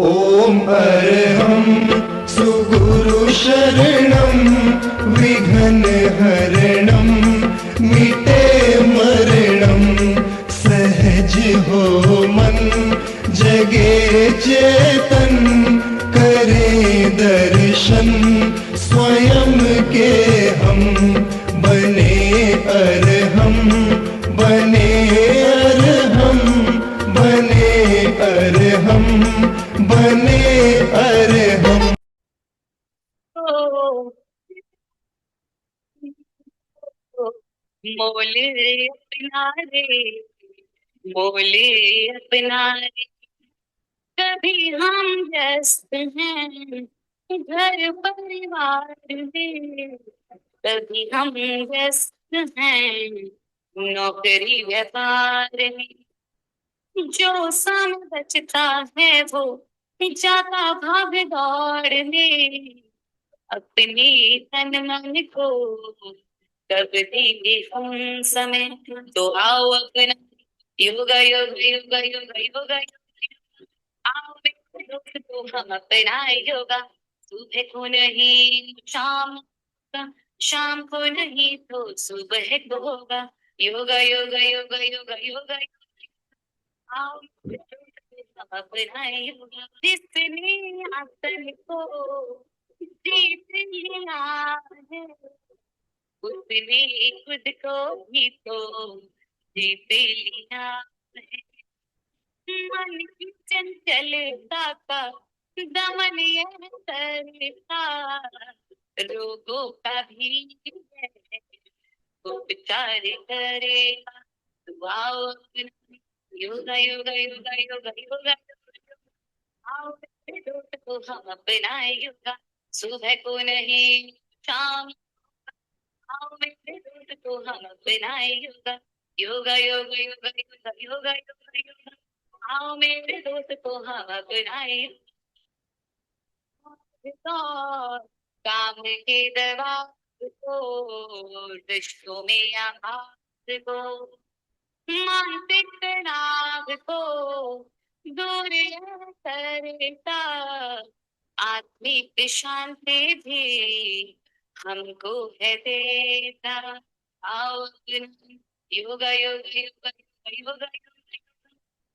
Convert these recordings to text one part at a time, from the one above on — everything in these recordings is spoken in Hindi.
ॐ अर्हं सुगुरु शरणं विघ्नहरणं मिटे मरणं सहज हो मन जगे चेतन करे दर्शन स्वयं के हम बने अर्हम बने अर्हम बने अर्हम बने अर्हम। बोले अपना रे बोले अपना रे, कभी हम व्यस्त हैं घर परिवार में, कभी हम व्यस्त हैं नौकरी व्यापार में। जो समय बचता है वो जाता भाग दौड़ में, अपने तन मन को कब देंगे हम समय। तो आओ अपना योगा योगा योगा योगा योगा, आओ मेरे दोस्त तो हम अपना योगा। सुबह को नहीं शाम का, शाम को नहीं तो सुबह को होगा। योगा योगा योगा योगा योगा, आओ मेरे दोस्त तो हम अपना योगा। जिसने आसन को जीत लिया है, उसने खुद को भी तो जीत लिया है। मन की चंचलता का दमन यह करता, रोगों का भी है उपचार करेगा। आओ योगा योगा योगा योगा योगा, आओ मेरे दोस्त को हम अपना योगा। सुबह को नहीं शाम, आओ मेरे दोस्त को हम अपना योगा। योगा योगा योगा योगा योगा योगा योगा, आओ मेरे दोस्त को हम अपना योगा। काम के दवा को रिश्तों में आघात को, मानसिक तनाव को दूर करता, आत्मिक शांति भी हमको है देता। आओ योगा योगा योगा योगा योगा,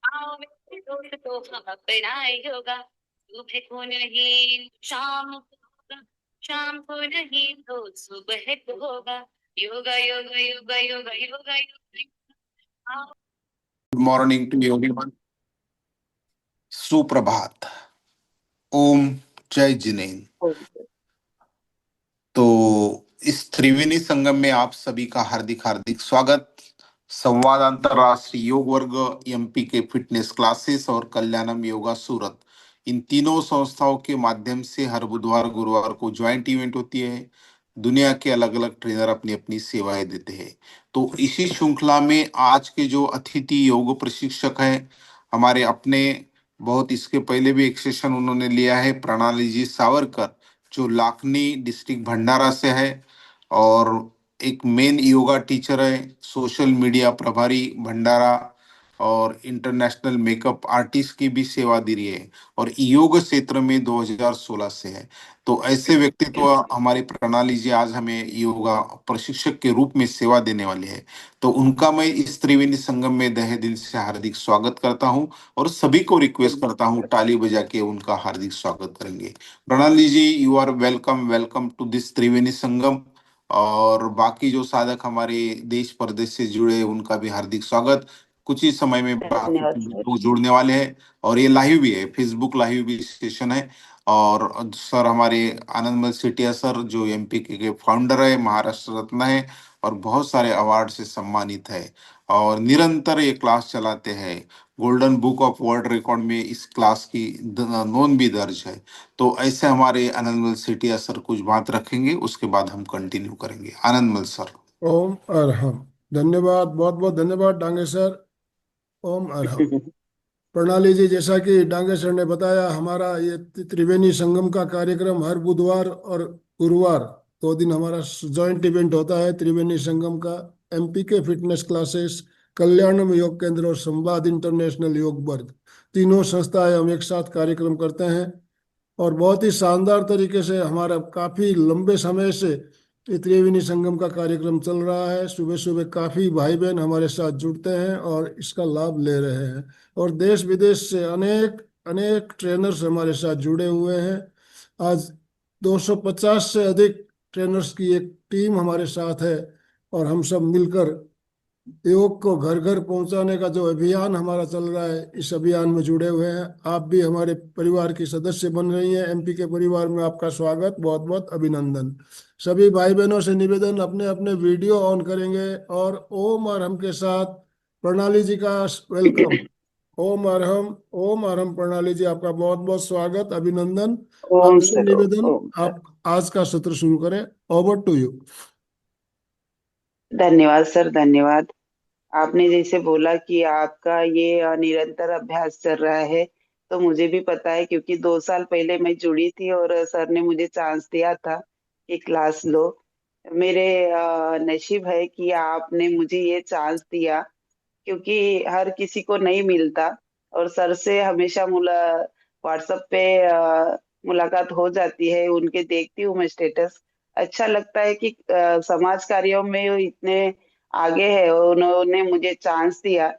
आओ मेरे दोस्त को हम अपना योगा। सुबह को नहीं शाम को होगा, शाम को नहीं तो सुबह को होगा। Yoga yoga yoga yoga yoga yoga. Good morning to everyone. सुप्रभात। ओम जय जिनेन्द्र। तो इस त्रिवेणी संगम में आप सभी का हार्दिक हार्दिक स्वागत। संवाद अंतरराष्ट्रीय योग वर्ग, एमपी के फिटनेस क्लासेस और कल्याणम योगा सूरत, इन तीनों संस्थाओं के माध्यम से हर बुधवार गुरुवार को ज्वाइंट इवेंट होती है। दुनिया के अलग अलग ट्रेनर अपनी अपनी सेवाएं देते हैं। तो इसी श्रृंखला में आज के जो अतिथि योग प्रशिक्षक हैं, हमारे अपने बहुत इसके पहले भी एक सेशन उन्होंने लिया है, प्रणाली जी सावरकर, जो लाखनी डिस्ट्रिक्ट भंडारा से है और एक मेन योगा टीचर है, सोशल मीडिया प्रभारी भंडारा और इंटरनेशनल मेकअप आर्टिस्ट की भी सेवा दे रही है और योग क्षेत्र में 2016 से है। तो ऐसे व्यक्तित्व हमारी प्रणाली जी आज हमें योगा प्रशिक्षक के रूप में सेवा देने वाले हैं। तो उनका मैं इस त्रिवेणी संगम में तहे दिल से हार्दिक स्वागत करता हूं और सभी को रिक्वेस्ट करता हूं ताली बजा के उनका हार्दिक स्वागत करेंगे। Pranali ji, you are welcome, welcome to this Triveni Sangam. और बाकी जो साधक हमारे देश प्रदेश से जुड़े उनका भी हार्दिक स्वागत। कुछ ही समय में बाकी लोग जुड़ने वाले हैं और ये लाइव भी है, फेसबुक लाइव भी सेशन है। और सर हमारे आनंदमल सेठिया सर, जो एमपी के फाउंडर है, महाराष्ट्र रत्न है और बहुत सारे अवार्ड से सम्मानित है और निरंतर ये क्लास चलाते हैं। Golden book of world record में इस क्लास की नोंद भी दर्ज है। तो ऐसे हमारे आनंदमल सेठिया सर कुछ बात रखेंगे, उसके बाद हम कंटिन्यू करेंगे। आनंदमल सर। ओम अर्हम। धन्यवाद, बहुत बहुत धन्यवाद डांगे सर। ओम अर्हम। प्रणाली जी, जैसा कि डांगे सर ने बताया, हमारा ये त्रिवेणी संगम का कार्यक्रम हर बुधवार और गुरुवार 2 दिन हमारा जॉइंट इवेंट होता है त्रिवेणी संगम का। एमपी के फिटनेस क्लासेस, कल्याणम योग केंद्र और संवाद इंटरनेशनल योग वर्ग, तीनों संस्थाएं हम एक साथ कार्यक्रम करते हैं और बहुत ही शानदार तरीके से हमारा काफी लंबे समय से ये त्रिवेणी संगम का कार्यक्रम चल रहा है। सुबह सुबह काफी भाई बहन हमारे साथ जुड़ते हैं और इसका लाभ ले रहे हैं और देश विदेश से अनेक अनेक ट्रेनर्स हमारे साथ जुड़े हुए हैं। आज 250 से अधिक ट्रेनर्स की एक टीम हमारे साथ है और हम सब मिलकर योग को घर घर पहुंचाने का जो अभियान हमारा चल रहा है, इस अभियान में जुड़े हुए हैं। आप भी हमारे परिवार की सदस्य बन रही हैं। एमपी के परिवार में आपका स्वागत, बहुत बहुत अभिनंदन। सभी भाई बहनों से निवेदन, अपने अपने वीडियो ऑन करेंगे और ओम अरहम के साथ प्रणाली जी का वेलकम। ओम अरहम प्रणाली जी, आपका बहुत बहुत स्वागत, अभिनंदन। ओम आपसे सर। निवेदन, ओम सर। आप आज का सत्र शुरू करें। Over to you. धन्यवाद सर, धन्यवाद। आपने जैसे बोला कि आपका ये निरंतर अभ्यास चल रहा है, तो मुझे भी पता है क्योंकि 2 साल पहले मैं जुड़ी थी और सर ने मुझे चांस दिया था कि क्लास लो। मेरे नसीब है कि आपने मुझे ये चांस दिया, क्योंकि हर किसी को नहीं मिलता। और सर से हमेशा व्हाट्सएप पे मुलाकात हो जाती है, उनके देखती हूँ मैं स्टेटस। अच्छा लगता है कि समाज कार्यों में वो इतने आगे है और उन्होंने मुझे चांस दिया।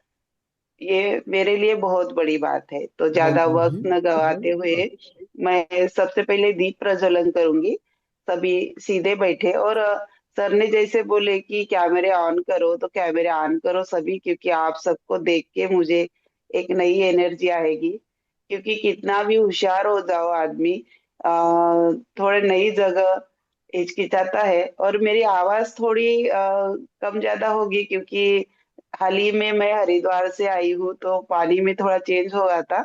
ये मेरे लिए बहुत बड़ी बात है। तो ज्यादा वेलकम वक्त न गवाते हुए मैं सबसे पहले दीप प्रज्वलन करूंगी। सभी सीधे बैठे और सर ने जैसे बोले कि कैमरे ऑन करो, तो कैमरे ऑन करो सभी, क्योंकि आप सबको देख के मुझे एक नई एनर्जी आएगी। क्योंकि कितना भी होशियार हो जाओ आदमी, थोड़े नई जगह हिचकिचाता है। और मेरी आवाज थोड़ी कम ज्यादा होगी, क्योंकि हाल ही में मैं हरिद्वार से आई हूँ, तो पानी में थोड़ा चेंज हो गया था।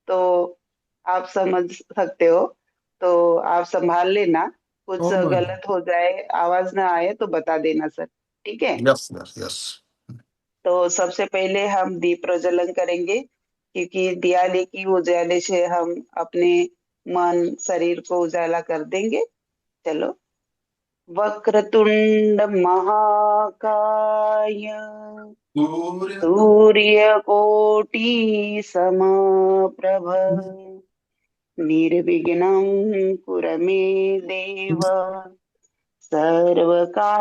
तो आप समझ सकते हो, तो आप संभाल लेना। कुछ ओम अरहम। गलत हो जाए, आवाज ना आए तो बता देना सर, ठीक है। Yes yes yes. तो सबसे पहले हम दीप प्रज्वलन करेंगे, क्योंकि दियाले की उजाले से हम अपने मन शरीर को उजाला कर देंगे। चलो। वक्रतुंड महाकाय, सूर्यकोटि समप्रभ, निर्विघ्नं कुरु मे देव, सर्वकार्येषु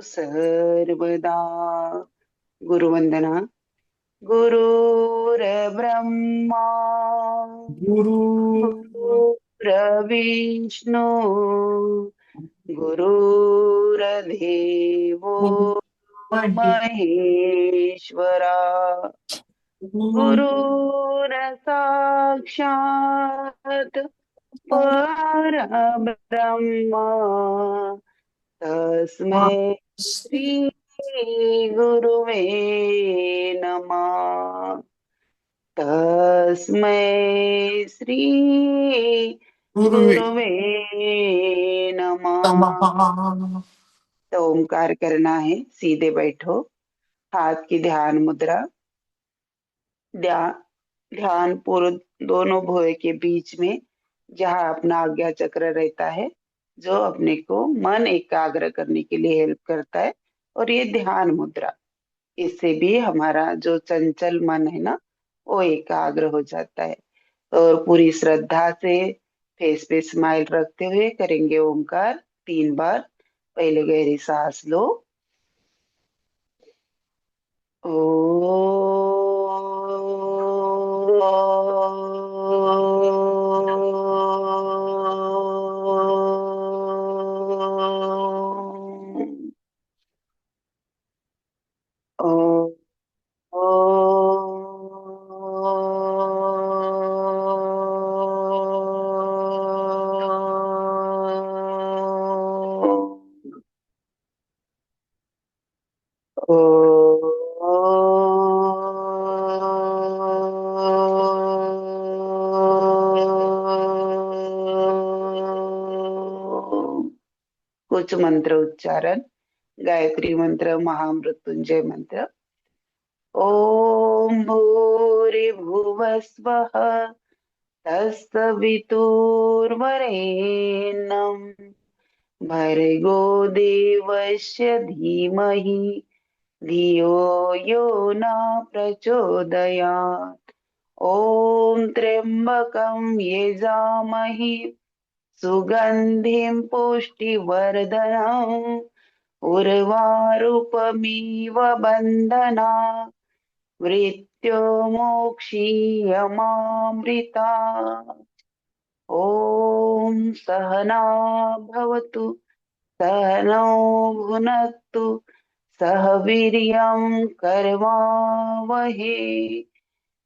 सर्वदा। गुरुवंदना। गुरुर्ब्रह्मा गुरु गुरुर्विष्णु गुरुर्देवो महेश्वरा, गुरुरसाक्षात् परब्रह्म, तस्मै श्री गुरुवे नमः। तस्मै श्री गुरुवे गुरुवे नमः। नमः। तो ओमकार करना है। सीधे बैठो, हाथ की ध्यान मुद्रा। ध्यान ध्यान पूर्व दोनों भुवों के बीच में, जहाँ अपना आज्ञा चक्र रहता है, जो अपने को मन एकाग्र करने के लिए हेल्प करता है। और ये ध्यान मुद्रा, इससे भी हमारा जो चंचल मन है ना, वो एकाग्र हो जाता है। और पूरी श्रद्धा से फेस पे स्माइल रखते हुए करेंगे ओमकार 3 बार। पहले गहरी सांस लो। ओ कुछ मंत्र उच्चारण। गायत्री मंत्र, महामृत्युंजय मंत्र। ओम भूरिभुवः स्वः, तत्सवितुर्वरेण्यं, भर्गो देवस्य धीमहि धियो यो न प्रचोदयात्। ॐ त्र्यम्बकं यजामहे सुगन्धिं पुष्टिवर्धनम् उर्वारुकमिव बन्धनात् मृत्युर्मोक्षीयमामृतात्। ॐ सहना भवतु सहनौ भुनक्तु सह वीर्यं कर्वावहे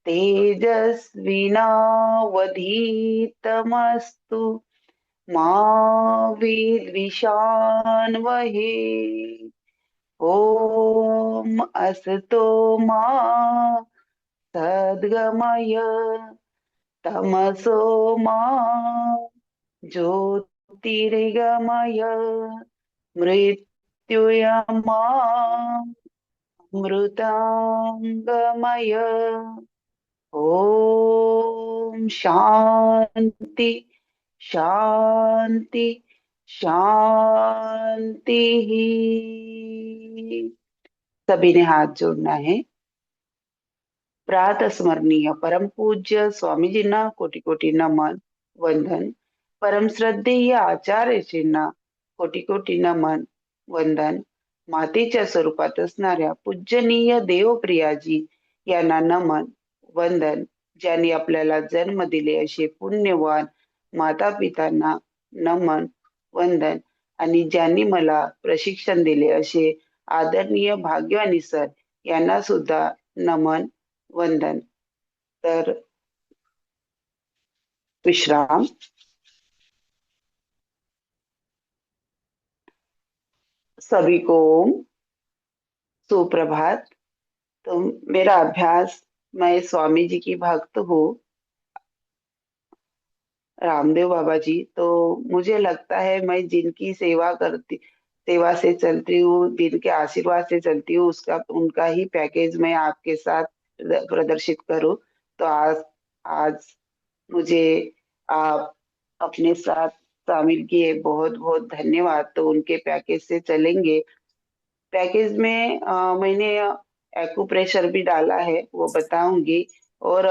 तेजस्विनावधीतमस्तु मा विद्विषान्वहे। ॐ असतो मा सद्गमय तमसो मा ज्योतिर्गमय मृत्युर्मा मृतांगमय। ओम शांति शांति शांति। सभी ने हाथ जोड़ना है। प्रातः स्मरणीय परम पूज्य स्वामीजींना कोटी कोटी नमन वंदन। परम श्रद्धेय आचार्यजींना कोटी कोटी नमन वंदन। मातेच्या स्वरूपात असणाऱ्या पूजनीय देवप्रियाजी यांना नमन वंदन। ज्यांनी आपल्याला जन्म दिले असे पुण्यवान माता पितांना नमन वंदन। आणि ज्यांनी मला प्रशिक्षण दिले असे आदरणीय भाग्यवानी सर यांना सुद्धा नमन वंदन। तर विश्राम। सभी को सुप्रभात। तो मेरा अभ्यास, मैं स्वामी जी की भक्त हूँ, रामदेव बाबा जी। तो मुझे लगता है मैं जिनकी सेवा से चलती हूँ, जिनके आशीर्वाद से चलती हूँ, उसका उनका ही पैकेज मैं आपके साथ प्रदर्शित करूँ। तो आज आज मुझे आप अपने साथ शामिल किए, बहुत बहुत धन्यवाद। तो उनके पैकेज से चलेंगे। पैकेज में मैंने एक्यूप्रेशर भी डाला है, वो बताऊंगी। और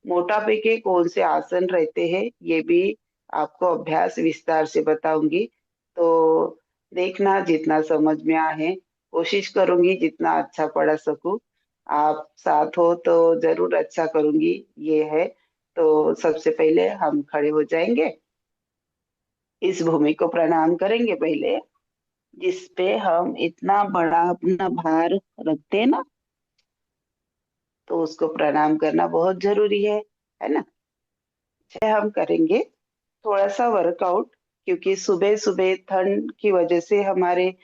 मोटापे के कौन से आसन रहते हैं ये भी आपको अभ्यास विस्तार से बताऊंगी। तो देखना जितना समझ में आए, कोशिश करूंगी जितना अच्छा पढ़ा सकूं। आप साथ हो तो जरूर अच्छा करूंगी, ये है। तो सबसे पहले हम खड़े हो जाएंगे, इस भूमि को प्रणाम करेंगे पहले, जिस पे हम इतना बड़ा अपना भार रखते हैं ना, तो उसको प्रणाम करना बहुत जरूरी है ना। हम करेंगे थोड़ा सा वर्कआउट, क्योंकि सुबह सुबह ठंड की वजह से हमारे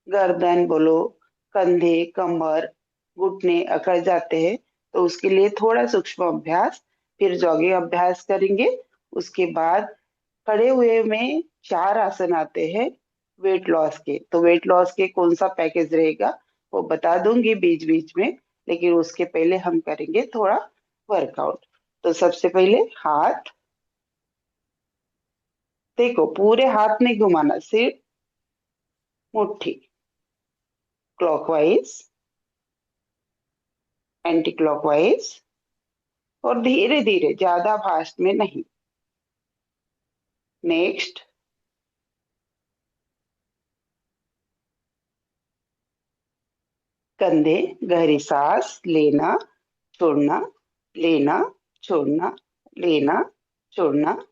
गर्दन बोलो, कंधे, कमर, घुटने अकड़ जाते हैं। तो उसके लिए थोड़ा सूक्ष्म अभ्यास, फिर जॉगिंग अभ्यास करेंगे। उसके बाद खड़े हुए में 4 आसन आते हैं वेट लॉस के। तो वेट लॉस के कौन सा पैकेज रहेगा वो बता दूंगी बीच बीच में, लेकिन उसके पहले हम करेंगे थोड़ा वर्कआउट। तो सबसे पहले हाथ, देखो पूरे हाथ नहीं घुमाना, सिर्फ मुट्ठी, क्लॉकवाइज, एंटी क्लॉकवाइज, और धीरे धीरे, ज्यादा फास्ट में नहीं। नेक्स्ट, कंधे, गहरी सांस लेना छोड़ना, लेना छोड़ना, लेना छोड़ना।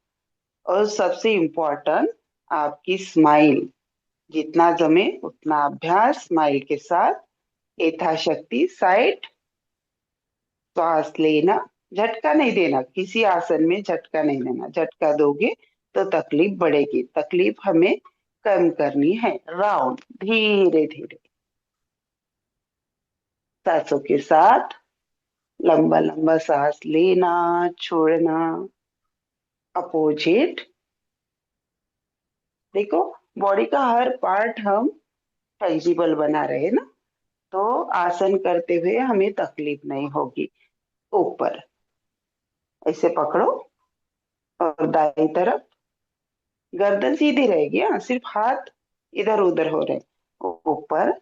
और सबसे इम्पोर्टेंट, आपकी स्माइल, जितना जमे उतना अभ्यास स्माइल के साथ। यथाशक्ति साइड, श्वास लेना, झटका नहीं देना, किसी आसन में झटका नहीं देना। झटका दोगे तो तकलीफ बढ़ेगी, तकलीफ हमें कम करनी है। राउंड, धीरे धीरे सांसों के साथ, लंबा लंबा सांस लेना छोड़ना। अपोजिट, देखो बॉडी का हर पार्ट हम फ्लेक्सिबल बना रहे हैं ना, तो आसन करते हुए हमें तकलीफ नहीं होगी। ऊपर ऐसे पकड़ो, और दाई तरफ गर्दन सीधी रहेगी। हाँ, सिर्फ हाथ इधर उधर हो रहे। ऊपर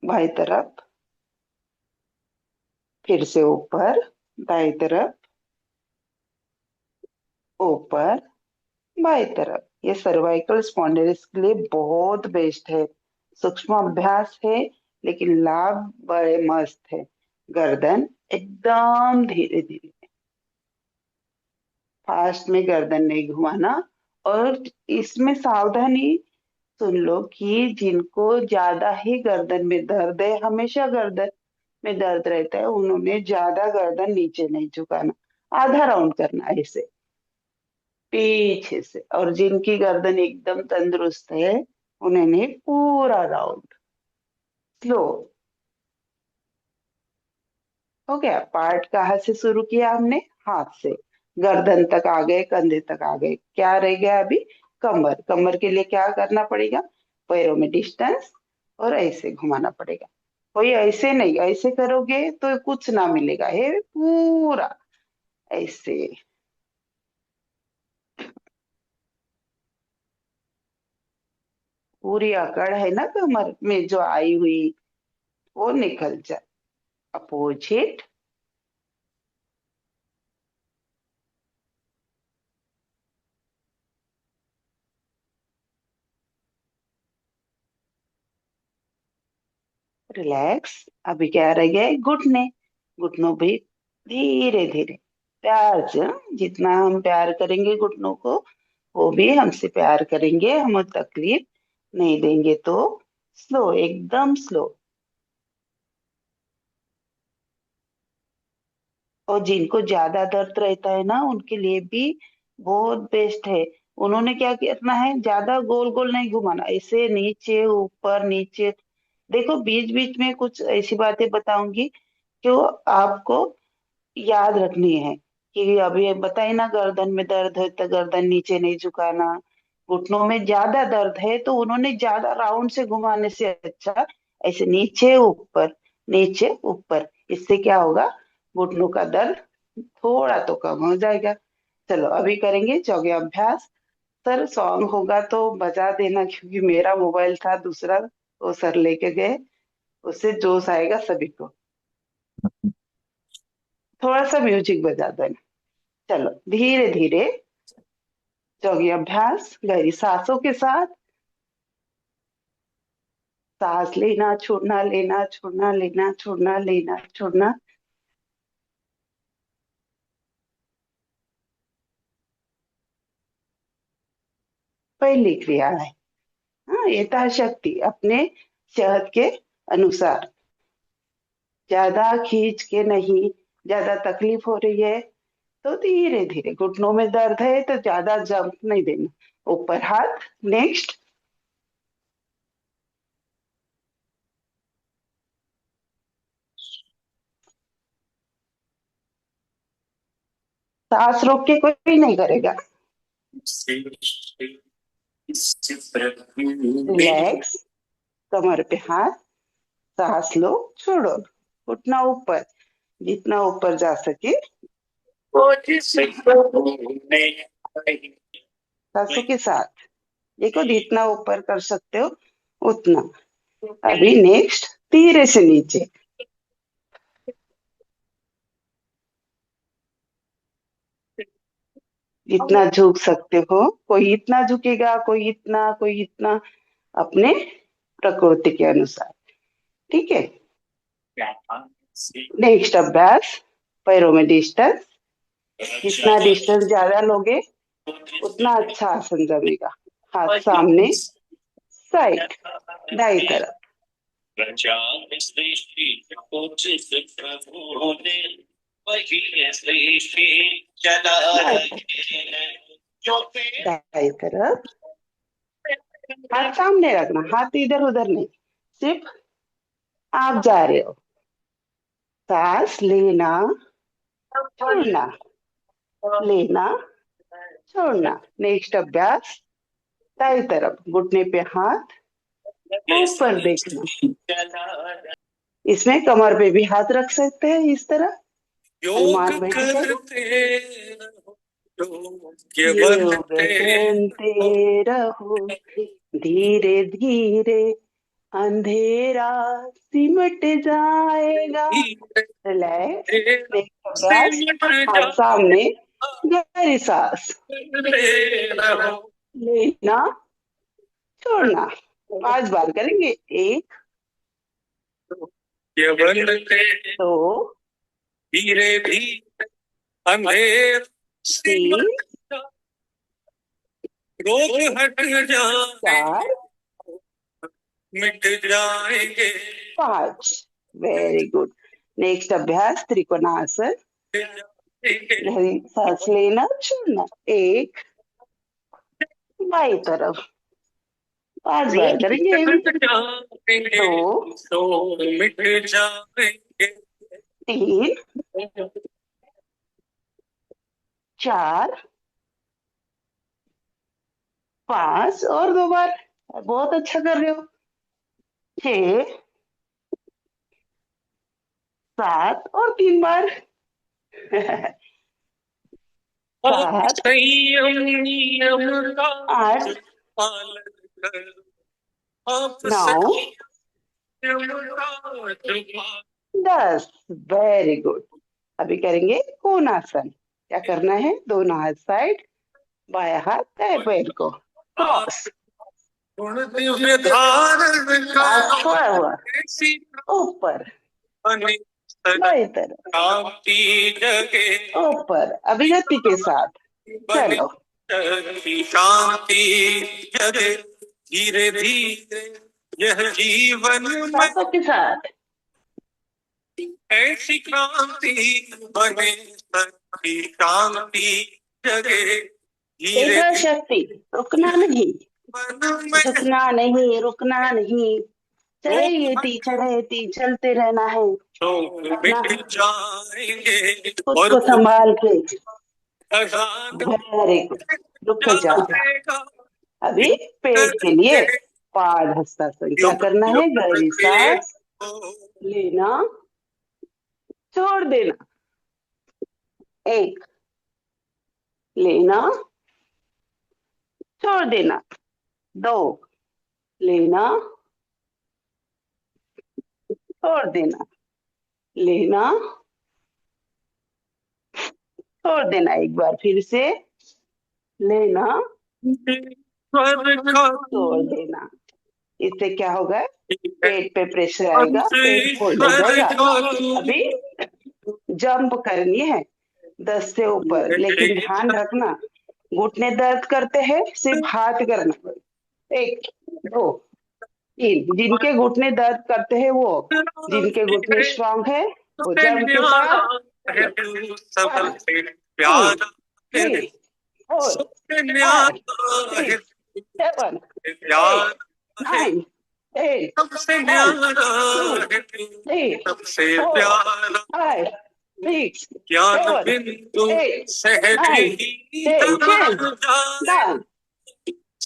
बाई तरफ, फिर से ऊपर, दाई तरफ, ऊपर, बाई तरफ। ये सर्वाइकल स्पॉन्डिलिस के लिए बहुत बेस्ट है। सूक्ष्म अभ्यास है लेकिन लाभ बड़े मस्त है। गर्दन एकदम धीरे धीरे, फास्ट में गर्दन नहीं घुमाना। और इसमें सावधानी सुन लो कि जिनको ज्यादा ही गर्दन में दर्द है, हमेशा गर्दन में दर्द रहता है, उन्होंने ज्यादा गर्दन नीचे नहीं झुकाना, आधा राउंड करना है ऐसे पीछे से। और जिनकी गर्दन एकदम तंदुरुस्त है, उन्होंने पूरा राउंड स्लो। हो गया। पार्ट कहाँ से शुरू किया हमने? हाथ से। गर्दन तक आ गए, कंधे तक आ गए। क्या रह गया अभी? कमर। कमर के लिए क्या करना पड़ेगा? पैरों में डिस्टेंस और ऐसे घुमाना पड़ेगा। कोई ऐसे नहीं, ऐसे करोगे तो कुछ ना मिलेगा, ये पूरा ऐसे। पूरी अकड़ है ना कमर में जो आई हुई, वो निकल जाए। Opposite, relax. अभी क्या रह गया? घुटने। घुटनों भी धीरे धीरे, प्यार से। जितना हम प्यार करेंगे घुटनों को, वो भी हमसे प्यार करेंगे, हमें तकलीफ नहीं देंगे। तो स्लो, एकदम स्लो। और जिनको ज्यादा दर्द रहता है ना, उनके लिए भी बहुत बेस्ट है। उन्होंने क्या करना है? ज्यादा गोल गोल नहीं घुमाना, ऐसे नीचे ऊपर नीचे। देखो, बीच बीच में कुछ ऐसी बातें बताऊंगी जो आपको याद रखनी है। कि अभी बताई ना, गर्दन में दर्द है तो गर्दन नीचे नहीं झुकाना। घुटनों में ज्यादा दर्द है तो उन्होंने ज्यादा राउंड से घुमाने से अच्छा ऐसे नीचे ऊपर, नीचे ऊपर। इससे क्या होगा? घुटनों का दर्द थोड़ा तो कम हो जाएगा। चलो अभी करेंगे जोगी अभ्यास। सर सॉन्ग होगा तो बजा देना, क्योंकि मेरा मोबाइल था दूसरा, वो सर लेके गए। उससे जोश आएगा सभी को। थोड़ा सा म्यूजिक बजा देना। चलो धीरे धीरे जोगी अभ्यास, गहरी सांसों के साथ। सांस लेना छोड़ना, लेना छोड़ना, लेना छोड़ना, लेना छोड़ना। पहली क्रिया है। हाँ, यथाशक्ति अपने सेहत के अनुसार। ज्यादा खींच के नहीं। ज्यादा तकलीफ हो रही है तो धीरे धीरे। घुटनों में दर्द है तो ज्यादा जंप नहीं देना। ऊपर हाथ। नेक्स्ट। सांस रोक के कोई नहीं करेगा। रिलैक्स। कमर पे हाथ। सांस लो, छोड़ो। घुटना ऊपर, जितना ऊपर जा सके। सांसों के साथ। देखो, जितना ऊपर कर सकते हो उतना। अभी नेक्स्ट, धीरे से नीचे। जितना झुक सकते हो। कोई इतना झुकेगा, कोई इतना, कोई इतना, अपने प्रकृति के अनुसार। ठीक है। नेक्स्ट अभ्यास, पैरों में डिस्टेंस। जितना डिस्टेंस ज्यादा लोगे उतना अच्छा आसन जमेगा। हाथ सामने, साइड, दाई तरफ। दाई तरफ। हाथ सामने रखना, हाथ इधर उधर नहीं, सिर्फ आप जा रहे हो। सांस लेना छोड़ना, लेना छोड़ना। नेक्स्ट अभ्यास, दाई तरफ। घुटने पे हाथ, ऊपर देखना। इसमें कमर पे भी हाथ रख सकते हैं इस तरह। हनुमान बैठे योग करते रहो, धीरे धीरे अंधेरा सिमट जाएगा। रिलैक्स। नेक्स्ट अभ्यास, हाथ सामने, गहरी सांस लेना छोड़ना। 5 बार करेंगे। 1 2 धीरे धीरे अंधेर 3 रोग हट जाए 4 मिट जाएंगे 5। Very good. नेक्स्ट अभ्यास त्रिकोणासन। गहरी सांस लेना छोड़ना। 1 बाई तरफ 5 बार करेंगे। 2 तो मिट जाएंगे 3 4 5 और 2 बार। बहुत अच्छा कर रहे हो। 6 7 और 3 बार। 7 संयम नियम का 8 पालन कर आप 9 संयम का पालन 10। Very good. अभी करेंगे कोणासन। क्या करना है? दोनों हाथ साइड, बाया हाथ दाएं पैर को क्रॉस, गुण दिव्य धारण हाथ छोड़ा हुआ ऐसी ऊपर बनी बाई तरफ शांति जगे ऊपर। अभी गति के साथ बनी चलो। शांति जगे धीरे धीरे यह जीवन में सांसों के साथ ऐसी क्रांति बने सबकी शांति जगे धीरे देखा शक्ति, रुकना नहीं, मन में झुकना नहीं, रुकना नहीं। चढ़ेती चढ़ेती चलते रहना है। तो मिट जाएंगे खुद और को संभाल के। खजाना वेरी गुड। रुक जाओ। जाएगा अभी पेट के लिए पाद हस्तासन। क्या करना है? गहरी सांस लेना छोड़ देना। 1 लेना छोड़ देना। 2 लेना छोड़ देना। लेना छोड़ देना। एक बार फिर से लेना छोड़ देना। इससे क्या होगा? पेट पे प्रेशर आएगा, पेट फोल्ड हो जाएगा। अभी जंप करनी है 10 से ऊपर, लेकिन ध्यान रखना घुटने दर्द करते हैं, सिर्फ हाथ करना। 1 2 3। जिनके घुटने दर्द करते हैं वो, जिनके घुटने स्ट्रांग है वो जंप के साथ 1 2 3 4 5 6 7 8 9 8 सबसे 1 न्यारा 2 3 सबसे 4 प्यारा 5 6 ज्ञान 7 बिंदु 8 सहज 9 ही 10 तरार 10 जाए 9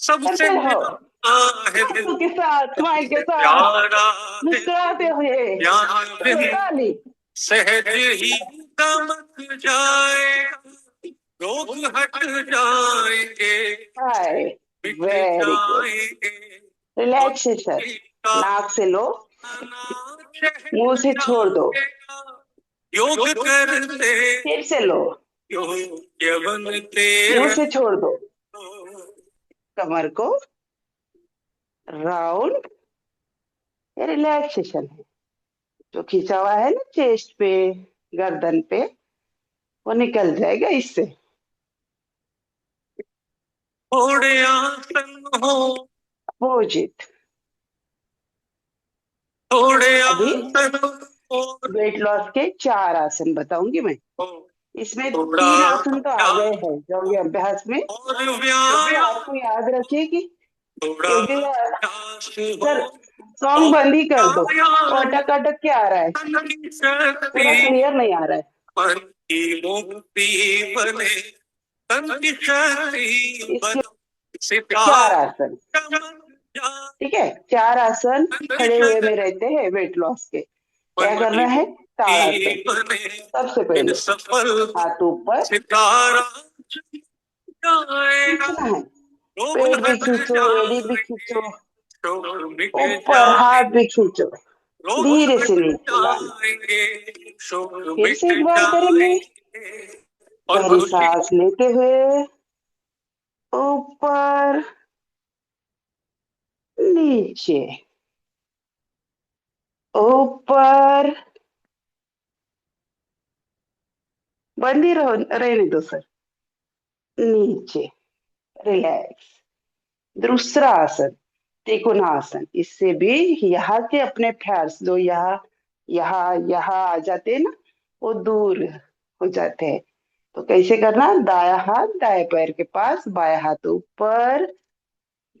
सबसे करते रहो। न्यारा है दिल हंसों के साथ, स्माइल के साथ, प्यारा है मुस्कुराते हुए ज्ञान बिंदु ताली। सहज ही दमक जाएगा रोग हट जाएंगे हाय, मिट वेरी गुड। जाएंगे रिलैक्सेशन। नाक से लो, मुंह से छोड़ दो। योग करते फिर से लो, योग्य बनते मुंह से छोड़ दो। कमर को राउंड, ये रिलैक्सेशन है। जो खींचा हुआ है ना चेस्ट पे, गर्दन पे, वो निकल जाएगा इससे। थोड़े आसन हो अपोजिट। थोड़े अभी आसन हो वेट लॉस के 4 आसन बताऊंगी मैं। इसमें थोड़ा 3 आसन तो आ गए हैं योगी अभ्यास में, और तो भी व्यायाम आपको याद रखिए कि थोड़ा योगी अभ्यास सर हो सॉन्ग बंद ही कर दो, व्यायाम अटक अटक के आ रहा है, मन की पूरा शक्ति क्लियर नहीं आ रहा है। मन की मुक्ति बने तन की शक्ति इसके बने 4 आसन, सितारा ठीक है। 4 आसन खड़े हुए में रहते हैं वेट लॉस के। क्या करना है? ताड़ासन। सबसे पहले सफल हाथ ऊपर सितारा खींचना है, पेट भी खींचो, एड़ी भी खींचो, शोर मिट ऊपर हाथ भी खींचो, रोग धीरे से हट नीचे लाना। जाएंगे, शोर फिर मिट से एक बार करेंगे। जाएंगे और गहरी खुशी सांस लेते हुए ऊपर नीचे, ऊपर, बंद ही रहो, रहने दो सर, नीचे, रिलैक्स। दूसरा आसन त्रिकोणासन, इससे भी यहाँ के अपने फैट्स जो यहाँ यहाँ आ जाते हैं ना, वो दूर हो जाते हैं। तो कैसे करना, दाया हाथ दाएं पैर के पास, बाया हाथ ऊपर,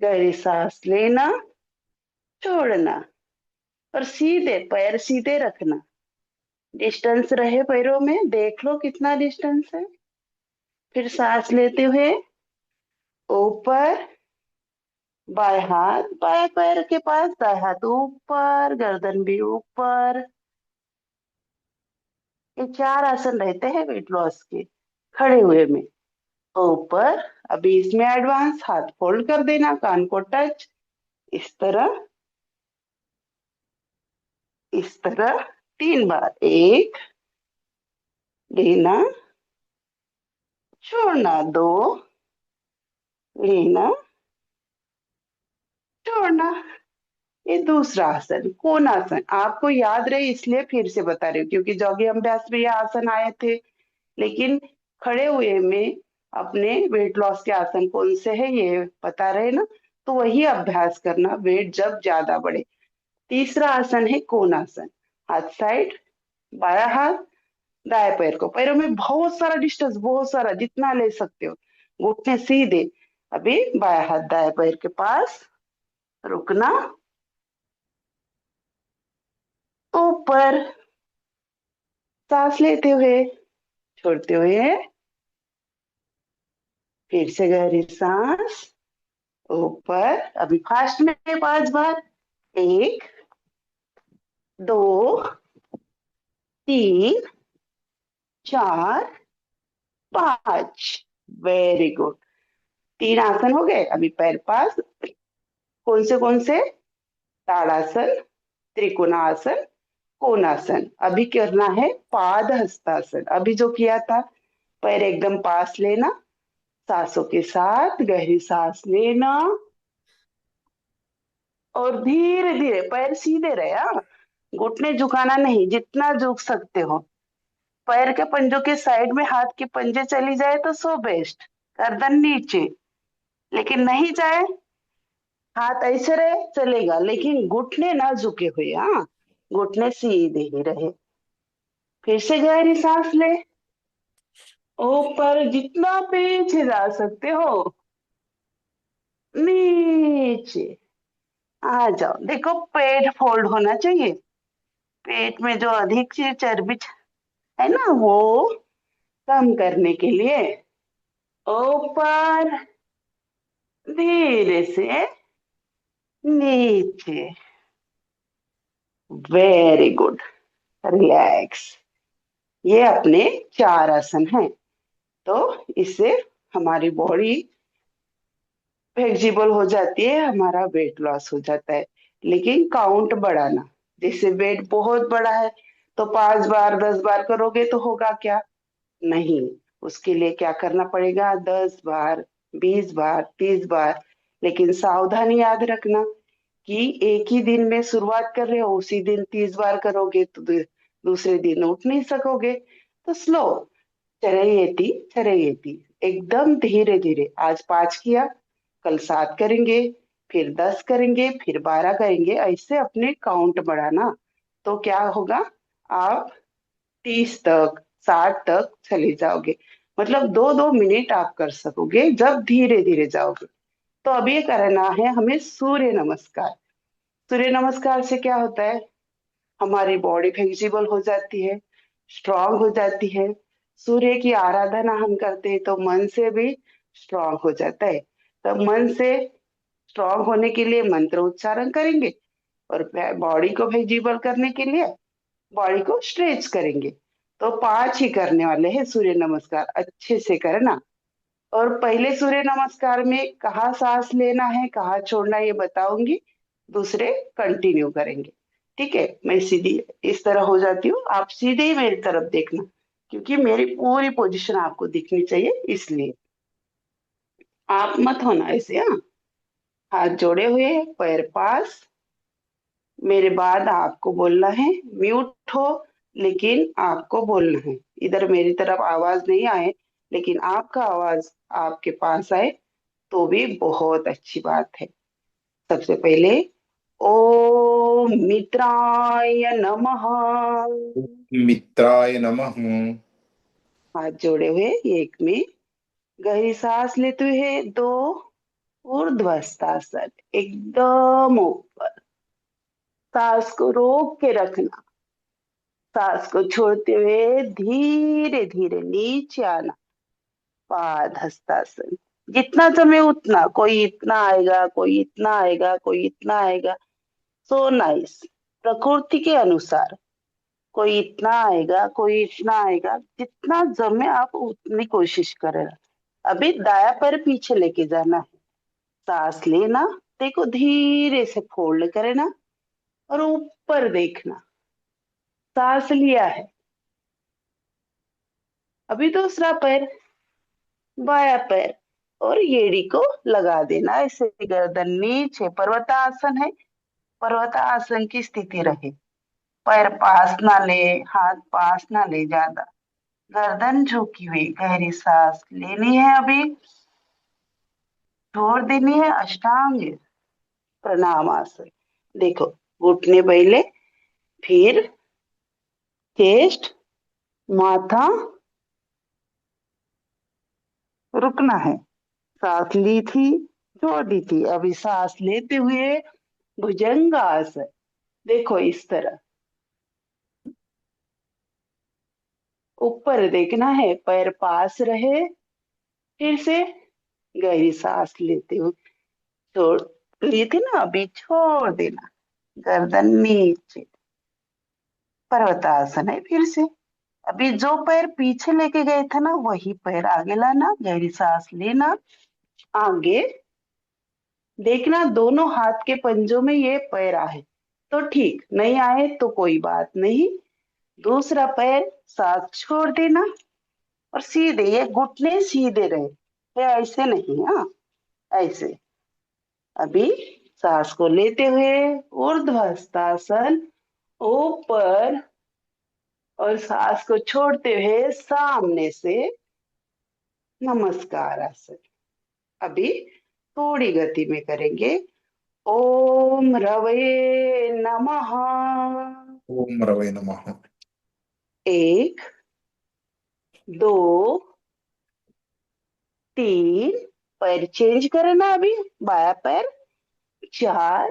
गहरी सांस लेना, छोड़ना, और सीधे पैर सीधे रखना। डिस्टेंस रहे पैरों में, देख लो कितना डिस्टेंस है। फिर सांस लेते हुए ऊपर, बाएं हाथ बाएं पैर के पास, दाएं हाथ ऊपर, गर्दन भी ऊपर। ये 4 आसन रहते हैं वेट लॉस के, खड़े हुए में। ऊपर, अभी इसमें एडवांस, हाथ फोल्ड कर देना, कान को टच, इस तरह, इस तरह 3 बार। एक, लेना, छोड़ना, 2, लेना, छोड़ना। ये दूसरा आसन कोणासन, आपको याद रहे इसलिए फिर से बता रही हूँ, क्योंकि जोगी अभ्यास में ये आसन आए थे, लेकिन खड़े हुए में अपने वेट लॉस के आसन कौन से है ये बता रहे ना, तो वही अभ्यास करना वेट जब ज्यादा बढ़े। तीसरा आसन है कोणासन, हाथ साइड, बाया हाथ दाएं पैर को, पैरों में बहुत सारा डिस्टेंस, बहुत सारा, जितना ले सकते हो, घुटने सीधे। अभी बाया हाथ दाएं पैर के पास, रुकना, ऊपर, सांस लेते हुए, छोड़ते हुए, फिर से गहरी सांस, ऊपर, अभी फास्ट में 5 बार। 1, 2, 3, 4, 5। Very good. 3 आसन हो गए। अभी पैर पास, कौन से ताड़ासन, त्रिकोणासन, कोणासन। अभी करना है पाद हस्तासन, अभी जो किया था, पैर एकदम पास लेना, सांसों के साथ गहरी सांस लेना, और धीरे धीरे पैर सीधे रहे, घुटने झुकाना नहीं, जितना झुक सकते हो। पैर के पंजों के साइड में हाथ के पंजे चली जाए तो सो बेस्ट, गर्दन नीचे, लेकिन नहीं जाए, हाथ ऐसे रहे चलेगा, लेकिन घुटने ना झुके हुए, घुटने सीधे ही रहे। फिर से गहरी सांस ले, ऊपर जितना पीछे जा सकते हो, नीचे आ जाओ। देखो पेट फोल्ड होना चाहिए, पेट में जो अधिक चर्बी है ना, वो कम करने के लिए ऊपर, धीरे से नीचे। Very good, relax. ये अपने 4 आसन हैं, तो इससे हमारी बॉडी फ्लेक्सिबल हो जाती है, हमारा वेट लॉस हो जाता है। लेकिन काउंट बढ़ाना, जैसे वेट बहुत बड़ा है तो 5 बार 10 बार करोगे तो होगा क्या, नहीं, उसके लिए क्या करना पड़ेगा, 10 बार, 20 बार, 30 बार। लेकिन सावधानी याद रखना कि एक ही दिन में शुरुआत कर रहे हो, उसी दिन 30 बार करोगे तो दूसरे दिन उठ नहीं सकोगे। तो स्लो, चरैयती चरैयती, एकदम धीरे धीरे। आज 5 किया, कल 7 करेंगे, फिर 10 करेंगे, फिर 12 करेंगे, ऐसे अपने काउंट बढ़ाना। तो क्या होगा, आप 30 तक 60 तक चले जाओगे, मतलब 2-2 मिनट आप कर सकोगे जब धीरे धीरे जाओगे। तो अब ये करना है हमें सूर्य नमस्कार। सूर्य नमस्कार से क्या होता है, हमारी बॉडी फ्लेक्सिबल हो जाती है, स्ट्रांग हो जाती है। सूर्य की आराधना हम करते हैं तो मन से भी स्ट्रांग हो जाता है। तब मन से स्ट्रांग होने के लिए मंत्र उच्चारण करेंगे, और बॉडी को फ्लेक्सिबल करने के लिए बॉडी को स्ट्रेच करेंगे। तो 5 ही करने वाले हैं सूर्य नमस्कार, अच्छे से करना। और पहले सूर्य नमस्कार में कहाँ सांस लेना है कहाँ छोड़ना ये बताऊंगी, दूसरे कंटिन्यू करेंगे। ठीक है, मैं सीधी इस तरह हो जाती हूँ, आप सीधे ही मेरी तरफ देखना, क्योंकि मेरी पूरी पोजीशन आपको दिखनी चाहिए, इसलिए आप मत होना ऐसे। हाँ, हाथ जोड़े हुए, पैर पास, मेरे बाद आपको बोलना है। म्यूट हो, लेकिन आपको बोलना है। इधर मेरी तरफ आवाज नहीं आए, लेकिन आपका आवाज आपके पास आए तो भी बहुत अच्छी बात है। सबसे पहले ओम मित्राय नमः। मित्राय नमः। हाथ जोड़े हुए, एक में गहरी सांस लेते हुए, दो ऊर्ध्वश्वासन, एकदम ऊपर। सांस को रोक के रखना, सांस को छोड़ते हुए धीरे धीरे नीचे आना। पाद हस्तासन, जितना समय उतना, कोई इतना आएगा, कोई इतना आएगा, कोई इतना आएगा। सो नाइस, प्रकृति के अनुसार कोई इतना आएगा, कोई इतना आएगा, जितना जमे आप उतनी कोशिश करें। अभी दाया पैर पीछे लेके जाना है। सांस लेना, देखो धीरे से फोल्ड करे ना, और ऊपर देखना। सांस लिया है। अभी दूसरा पैर, बाया पैर, और एड़ी को लगा देना ऐसे, गर्दन नीचे। पर्वतासन है, पर्वतासन की स्थिति रहे। पैर पास ना ले, हाथ पास ना ले ज्यादा, गर्दन झुकी हुई। गहरी सांस लेनी है, अभी छोड़ देनी है। अष्टांग प्रणाम आसन, देखो घुटने पहले, फिर चेस्ट, माथा, रुकना है। सांस ली थी, छोड़ दी थी। अभी सांस लेते हुए भुजंग आसन, देखो इस तरह ऊपर देखना है, पैर पास रहे। फिर से गहरी सांस लेते हुए, छोड़ ली थी ना, अभी छोड़ देना। गर्दन नीचे, पर्वतासन है। फिर से अभी जो पैर पीछे लेके गए थे ना, वही पैर आगे लाना। गहरी सांस लेना, आगे देखना, दोनों हाथ के पंजों में ये पैर आए तो ठीक, नहीं आए तो कोई बात नहीं। दूसरा पैर, सांस छोड़ देना, और सीधे, ये घुटने सीधे रहे, ये ऐसे नहीं। हाँ, ऐसे। अभी सांस को लेते हुए ऊर्ध्वश्वासन ऊपर, और सांस को छोड़ते हुए सामने से नमस्कार आसन। अभी थोड़ी गति में करेंगे। ओम रवे नमः। ओम रवै नमः। एक, दो, तीन, पैर चेंज करना अभी, बाया पैर। चार,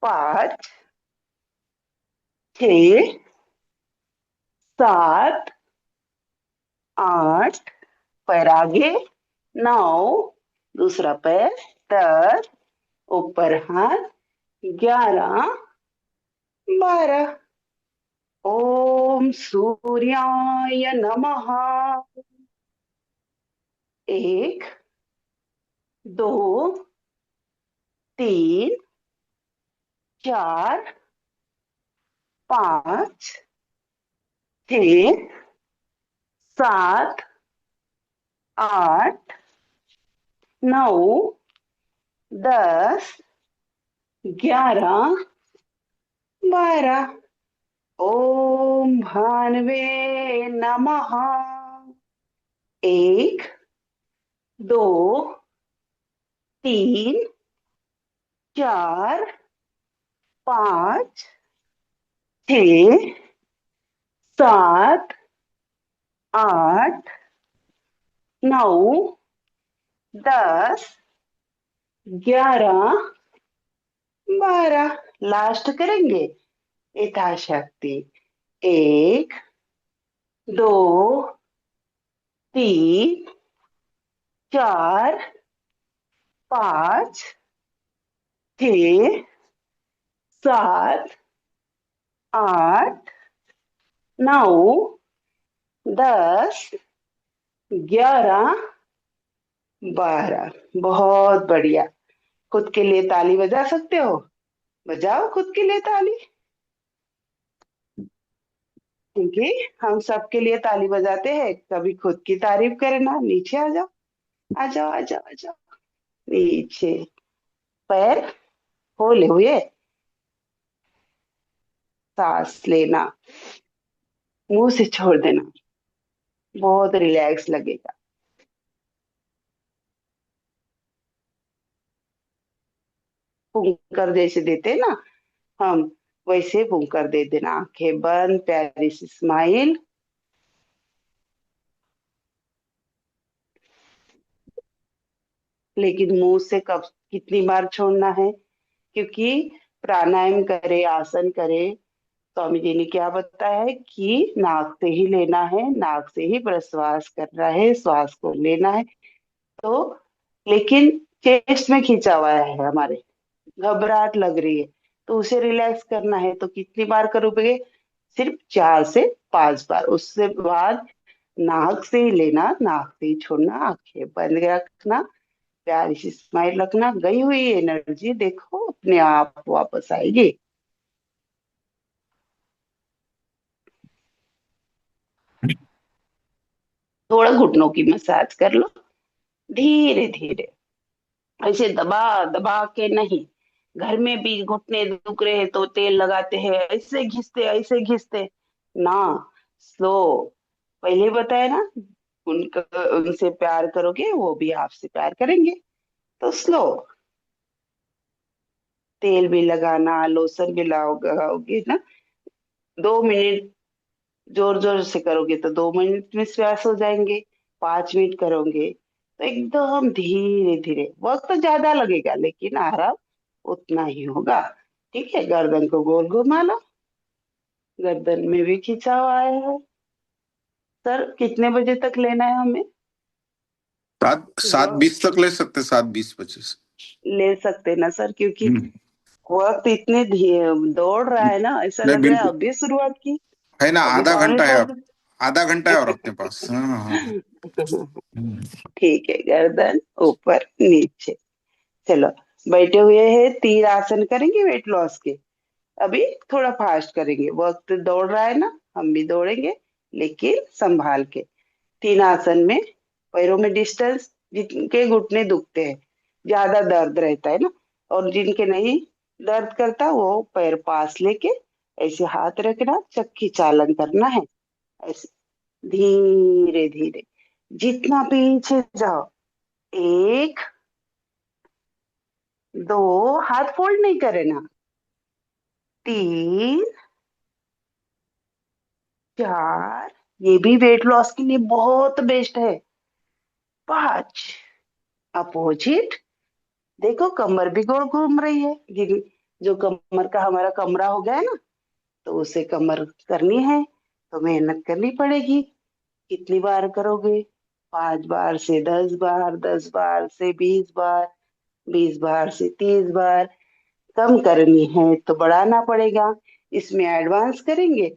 पांच, छ, सात, आठ, पैर आगे। नौ, दूसरा पैर। 10, ऊपर हाथ। 11, 12। ओम सूर्याय नमः। एक, दो, तीन, चार, पांच, छ, सात, आठ, 9, 10, 11, 12। ओम भानवे नमः। एक, दो, तीन, चार, पांच, छ, सात, आठ, 9, 10, 11, 12। लास्ट करेंगे यथाशक्ति। एक, दो, तीन, चार, पांच, छ, सात, आठ, 9, 10, 11, 12। बहुत बढ़िया। खुद के लिए ताली बजा सकते हो? बजाओ खुद के लिए ताली, क्योंकि हम सबके लिए ताली बजाते हैं। कभी खुद की तारीफ करना। नीचे आ जाओ, आ जाओ, आ जाओ, आ जाओ। नीचे। पैर खोले हुए, सांस लेना, मुंह से छोड़ देना, बहुत रिलैक्स लगेगा। फूंकर जैसे देते हैं ना हम, वैसे फूंकर दे देना। आंखें बंद, प्यारी सी स्माइल। लेकिन मुंह से कब कितनी बार छोड़ना है? क्योंकि प्राणायाम करे, आसन करे, स्वामी जी ने क्या बताया है कि नाक से ही लेना है, नाक से ही प्रश्वास करना है, श्वास को लेना है। तो लेकिन चेस्ट में खींचा हुआ है हमारे, घबराहट लग रही है, तो उसे रिलैक्स करना है। तो कितनी बार करोगे? सिर्फ 4 से 5 बार। उससे बाद नाक से ही लेना, नाक से ही छोड़ना, आंखें बंद रखना, प्यारी सी स्माइल रखना। गई हुई एनर्जी देखो अपने आप वापस आएगी। थोड़ा घुटनों की मसाज कर लो, धीरे धीरे, ऐसे दबा दबा के नहीं। घर में भी घुटने दुख रहे हैं तो तेल लगाते हैं, ऐसे घिसते ऐसे घिसते ना। स्लो। पहले बताया ना, उनका उनसे प्यार करोगे वो भी आपसे प्यार करेंगे। तो स्लो। तेल भी लगाना, लोशन भी लगाओगे ना, 2 मिनट जोर जोर से करोगे तो 2 मिनट में स्वस्थ हो जाएंगे। 5 मिनट करोगे तो एकदम धीरे धीरे, वक्त तो ज्यादा लगेगा लेकिन आराम उतना ही होगा। ठीक है, गर्दन को गोल घुमा लो, गर्दन में भी खिंचाव आया है। सर कितने बजे तक लेना है हमें? 7:20 तक ले सकते, 7:20-25। ले सकते ना सर, क्योंकि हम्म। वक्त इतने दौड़ रहा है ना, ऐसा नहीं, लग रहा है बिल्कुल अभी शुरुआत की। है ना, अभी आधा पौने घंटा है अब। 7। आधा घंटा है और अपने पास। हाँ, हाँ, हाँ। हम्म। ठीक है, गर्दन ऊपर नीचे। चलो, बैठे हुए हैं, तीर आसन करेंगे वेट लॉस के। अभी थोड़ा फास्ट करेंगे, वक्त दौड़ रहा है ना, हम भी दौड़ेंगे लेकिन संभाल के। तीन आसन में पैरों में डिस्टेंस, जिनके घुटने दुखते हैं, ज्यादा दर्द रहता है ना, और जिनके नहीं दर्द करता, वो पैर पास लेके ऐसे हाथ रखना, चक्की चालन करना है। ऐसे धीरे धीरे, जितना पीछे जाओ। 1, 2, हाथ फोल्ड नहीं करे ना। 3, 4, ये भी वेट लॉस के लिए बहुत बेस्ट है। 5, अपोजिट। देखो कमर भी गोल घूम रही है। जो कमर का हमारा कमरा हो गया है ना, तो उसे कमर करनी है तो मेहनत करनी पड़ेगी। कितनी बार करोगे? 5 बार से 10 बार, 10 बार से 20 बार, 20 बार से 30 बार। कम करनी है तो बढ़ाना पड़ेगा। इसमें एडवांस करेंगे,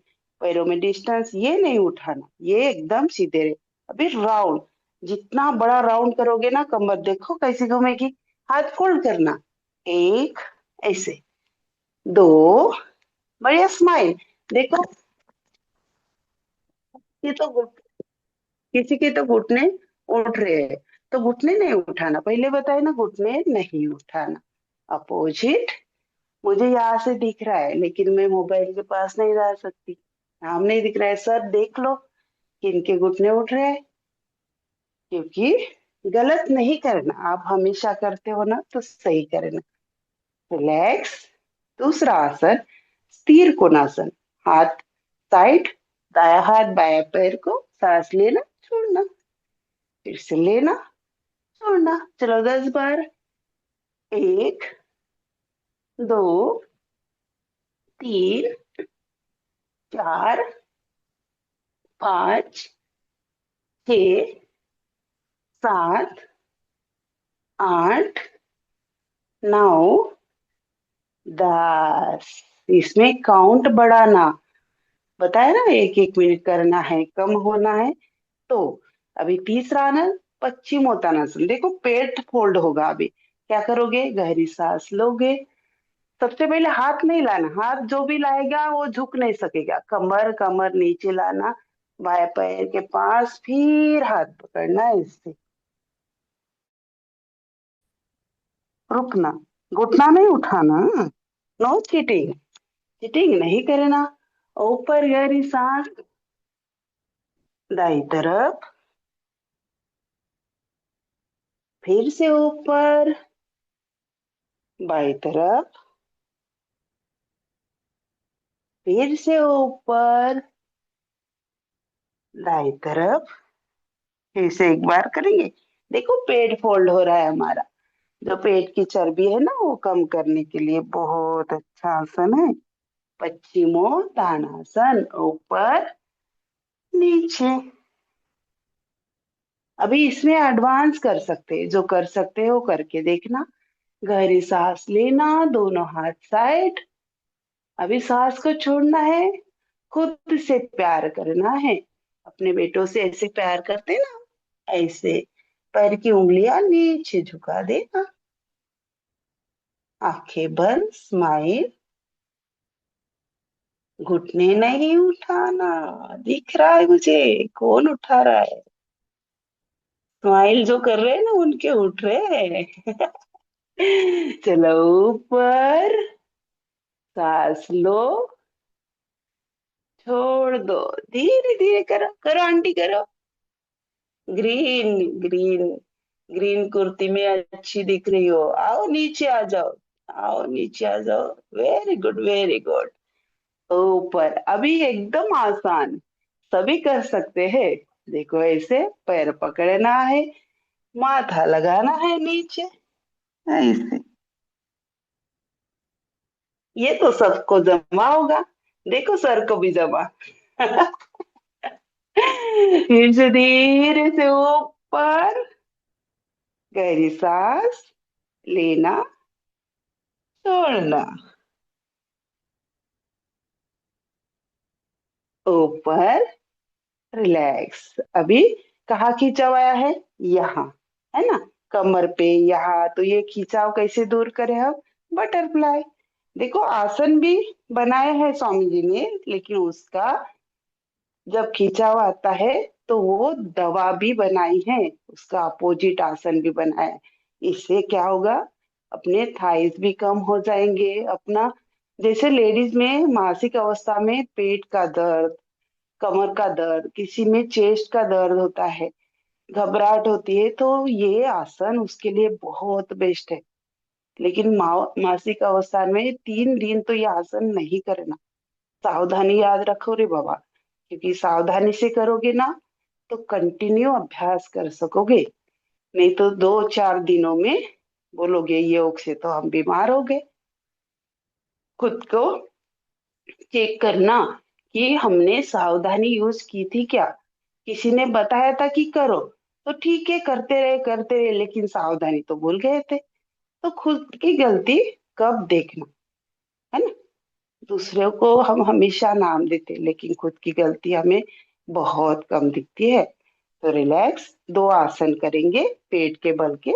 पैरों में डिस्टेंस ये नहीं उठाना, ये एकदम सीधे रहे। अभी राउंड, जितना बड़ा राउंड करोगे ना, कमर देखो कैसे घूमेगी। हाथ फोल्ड करना। 1, ऐसे। 2, बढ़िया स्माइल। देखो, ये तो किसी के तो घुटने उठ रहे हैं, तो घुटने नहीं उठाना, पहले बताए ना, घुटने नहीं उठाना। अपोजिट। मुझे यहाँ से दिख रहा है लेकिन मैं मोबाइल के पास नहीं रह सकती, नाम नहीं दिख रहा है। सर देख लो कि इनके घुटने उठ रहे हैं, क्योंकि गलत नहीं करना। आप हमेशा करते हो ना, तो सही करना। रिलैक्स। दूसरा आसन, स्थिर कोणासन। हाथ साइड, दाया हाथ बाया पैर को, सांस लेना छोड़ना, फिर से लेना छोड़ना। चलो 10 बार। 1, 2, 3, 4, 5, 6, 7, 8, 9, 10। इसमें काउंट बढ़ाना, बताया ना, 1-1 मिनट करना है, कम होना है तो। अभी तीसरा आना, पश्चिमोत्तानासन। देखो पेट फोल्ड होगा अभी, क्या करोगे? गहरी सांस लोगे। सबसे पहले हाथ नहीं लाना, हाथ जो भी लाएगा वो झुक नहीं सकेगा। कमर कमर नीचे लाना, बाएं पैर के पास, फिर हाथ पकड़ना है इससे। रुकना, घुटना नहीं उठाना। नो चीटिंग, चीटिंग नहीं करना। ऊपर गहरी सांस, दाई तरफ, फिर से ऊपर, बाई तरफ, फिर से ऊपर, दाई तरफ, फिर से एक बार करेंगे। देखो पेट फोल्ड हो रहा है हमारा। जो पेट की चर्बी है ना वो कम करने के लिए बहुत अच्छा आसन है। पश्चिमोत्तानासन, ऊपर नीचे। अभी इसमें एडवांस कर सकते हैं, जो कर सकते हो करके देखना। गहरी सांस लेना, दोनों हाथ साइड। अभी सांस को छोड़ना है, खुद से प्यार करना है। अपने बेटों से ऐसे प्यार करते ना, ऐसे पैर की उंगलियां नीचे झुका देना। आंखें बंद, स्माइल। घुटने नहीं उठाना। दिख रहा है मुझे कौन उठा रहा है। स्माइल जो कर रहे हैं ना उनके उठ रहे हैं। चलो ऊपर, सांस लो, छोड़ दो। धीरे धीरे करो, करो आंटी करो। ग्रीन, ग्रीन, ग्रीन कुर्ती में अच्छी दिख रही हो। आओ नीचे आ जाओ, आओ नीचे आ जाओ। Very good, very good. ऊपर। अभी एकदम आसान, सभी कर सकते हैं। देखो ऐसे पैर पकड़ना है, माथा लगाना है नीचे, ऐसे। ये तो सबको जमा होगा। देखो सर को भी जमा। फिर से धीरे से ऊपर, गहरी सांस लेना, छोड़ना। ऊपर, रिलैक्स। अभी कहाँ खिंचावाया है? यहाँ, है ना, कमर पे यहाँ। तो ये खिंचाव कैसे दूर करें हम? बटरफ्लाई। देखो आसन भी बनाए हैं स्वामी जी ने, लेकिन उसका जब खिंचाव आता है तो वो दवा भी बनाई है, उसका अपोजिट आसन भी बनाया है। इससे क्या होगा? अपने थाइस भी कम हो जाएंगे अपना। जैसे लेडीज में मासिक अवस्था में पेट का दर्द, कमर का दर्द, किसी में चेस्ट का दर्द होता है, घबराहट होती है, तो ये आसन उसके लिए बहुत बेस्ट है। लेकिन मासिक अवस्था में 3 दिन तो ये आसन नहीं करना। सावधानी याद रखो रे बाबा, क्योंकि सावधानी से करोगे ना तो कंटिन्यू अभ्यास कर सकोगे। नहीं तो 2-4 दिनों में बोलोगे योग से तो हम बीमार हो गए। खुद को चेक करना कि हमने सावधानी यूज की थी क्या। किसी ने बताया था कि करो तो ठीक है, करते रहे, लेकिन सावधानी तो भूल गए थे। तो खुद की गलती कब देखना, है ना। दूसरों को हम हमेशा नाम देते, लेकिन खुद की गलती हमें बहुत कम दिखती है। तो रिलैक्स, 2 आसन करेंगे पेट के बल के,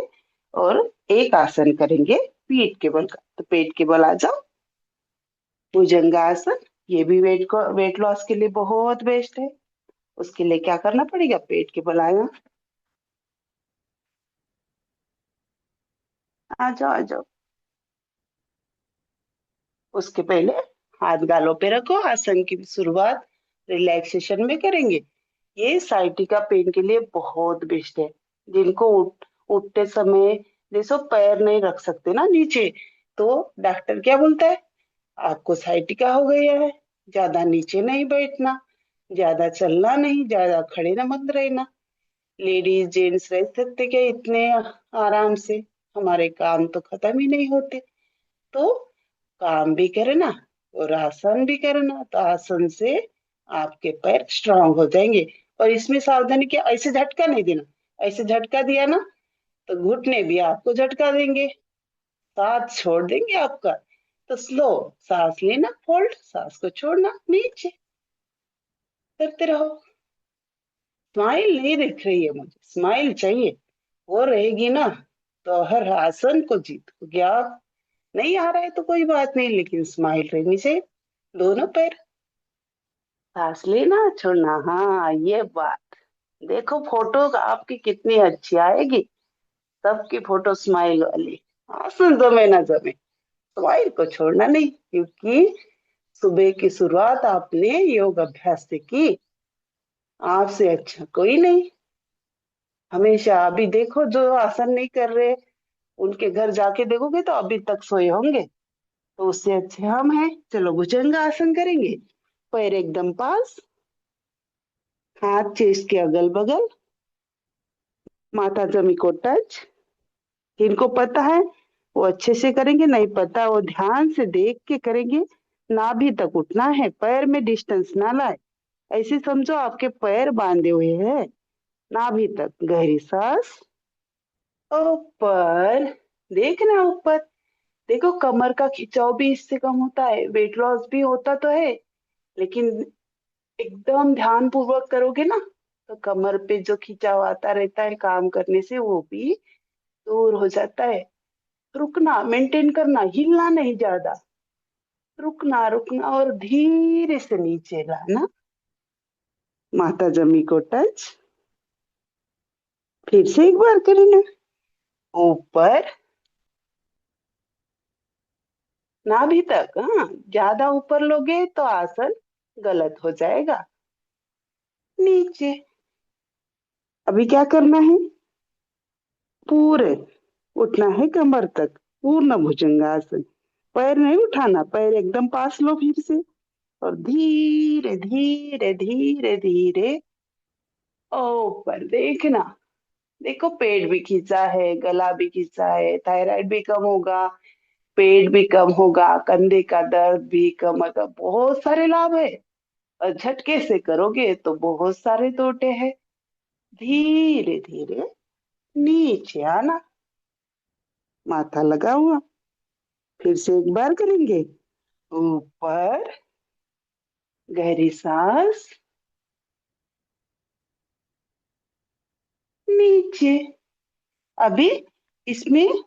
और एक आसन करेंगे पीठ के बल का। तो पेट के बल आ जाओ, भुजंगासन। ये भी वेट लॉस के लिए बहुत बेस्ट है। उसके लिए क्या करना पड़ेगा? पेट के बल आना। आ जाओ, आ जाओ। उसके पहले हाथ गालों पे रखो। आसन की शुरुआत रिलैक्सेशन में करेंगे। ये साइटिका पेन के लिए बहुत बेस्ट है। जिनको उठते समय जैसे पैर नहीं रख सकते ना नीचे, तो डॉक्टर क्या बोलता है? आपको साइटिका हो गया है, ज्यादा नीचे नहीं बैठना, ज्यादा चलना नहीं, ज्यादा खड़े न मत रहना। लेडीज जेंट्स रह सकते क्या इतने आराम से? हमारे काम तो खत्म ही नहीं होते। तो काम भी करना और आसन भी करना, तो आसन से आपके पैर स्ट्रांग हो जाएंगे। और इसमें सावधानी क्या, ऐसे झटका नहीं देना। ऐसे झटका दिया ना तो घुटने भी आपको झटका देंगे, साथ छोड़ देंगे आपका। तो स्लो सांस लेना, होल्ड, सांस को छोड़ना, नीचे करते रहो। स्माइल नहीं दिख रही है मुझे, स्माइल चाहिए। वो रहेगी ना तो हर आसन को जीतोगे आप। नहीं आ रहा है तो कोई बात नहीं, लेकिन स्माइल रहनी चाहिए। दोनों पैर, सांस लेना छोड़ना, हाँ ये बात। देखो फोटो आपकी कितनी अच्छी आएगी, सबकी फोटो स्माइल वाली। आसन जमे ना जमे, स्माइल को छोड़ना नहीं, क्योंकि सुबह की शुरुआत आपने योग अभ्यास से की। आपसे अच्छा कोई नहीं। हमेशा अभी देखो जो आसन नहीं कर रहे, उनके घर जाके देखोगे तो अभी तक सोए होंगे। तो उससे अच्छे हम हैं। चलो भुजंग आसन करेंगे। पैर एकदम पास, हाथ चेस्ट के अगल बगल, माथा जमी को टच। इनको पता है वो अच्छे से करेंगे, नहीं पता वो ध्यान से देख के करेंगे। नाभि तक उठना है, पैर में डिस्टेंस ना लाए। ऐसे समझो आपके पैर बांधे हुए हैं। नाभि तक गहरी सांस, ऊपर देखना ऊपर। देखो कमर का खिंचाव भी इससे कम होता है, वेट लॉस भी होता तो है, लेकिन एकदम ध्यान पूर्वक करोगे ना तो कमर पे जो खिंचाव आता रहता है काम करने से, वो भी दूर हो जाता है। रुकना, मेंटेन करना, हिलना नहीं ज्यादा। रुकना रुकना और धीरे से नीचे लाना, माथा जमी को टच। फिर से एक बार करना, ऊपर नाभि तक। हाँ, ज्यादा ऊपर लोगे तो आसन गलत हो जाएगा। नीचे, अभी क्या करना है, पूरे उठना है कमर तक, पूर्ण भुजंगासन। पैर नहीं उठाना, पैर एकदम पास लो फिर से, और धीरे धीरे धीरे धीरे ऊपर देखना। देखो पेट भी खींचा है, गला भी खींचा है, थायराइड भी कम होगा, पेट भी कम होगा, कंधे का दर्द भी कम होगा। बहुत सारे लाभ है, और झटके से करोगे तो बहुत सारे तोटे हैं। धीरे धीरे नीचे आना, माथा लगा हुआ। फिर से एक बार करेंगे, ऊपर गहरी सांस, नीचे। अभी इसमें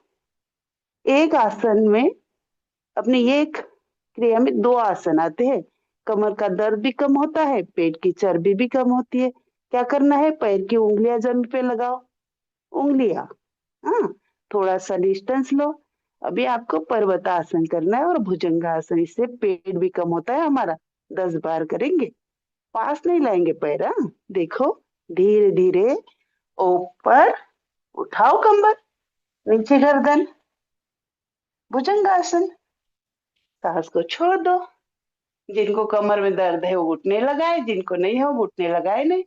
एक आसन में, अपने ये एक क्रिया में दो आसन आते हैं। कमर का दर्द भी कम होता है, पेट की चर्बी भी कम होती है। क्या करना है, पैर की उंगलियां जमीन पे लगाओ, उंगलियां, हाँ, थोड़ा सा डिस्टेंस लो। अभी आपको पर्वतासन करना है और भुजंगासन, इससे पेट भी कम होता है हमारा। 10 बार करेंगे, पास नहीं लाएंगे पैर। हाँ, देखो धीरे धीरे ऊपर उठाओ कमर, नीचे गर्दन, भुजंगासन। सांस को छोड़ दो। जिनको कमर में दर्द है वो घुटने लगाए, जिनको नहीं है वो घुटने लगाए नहीं।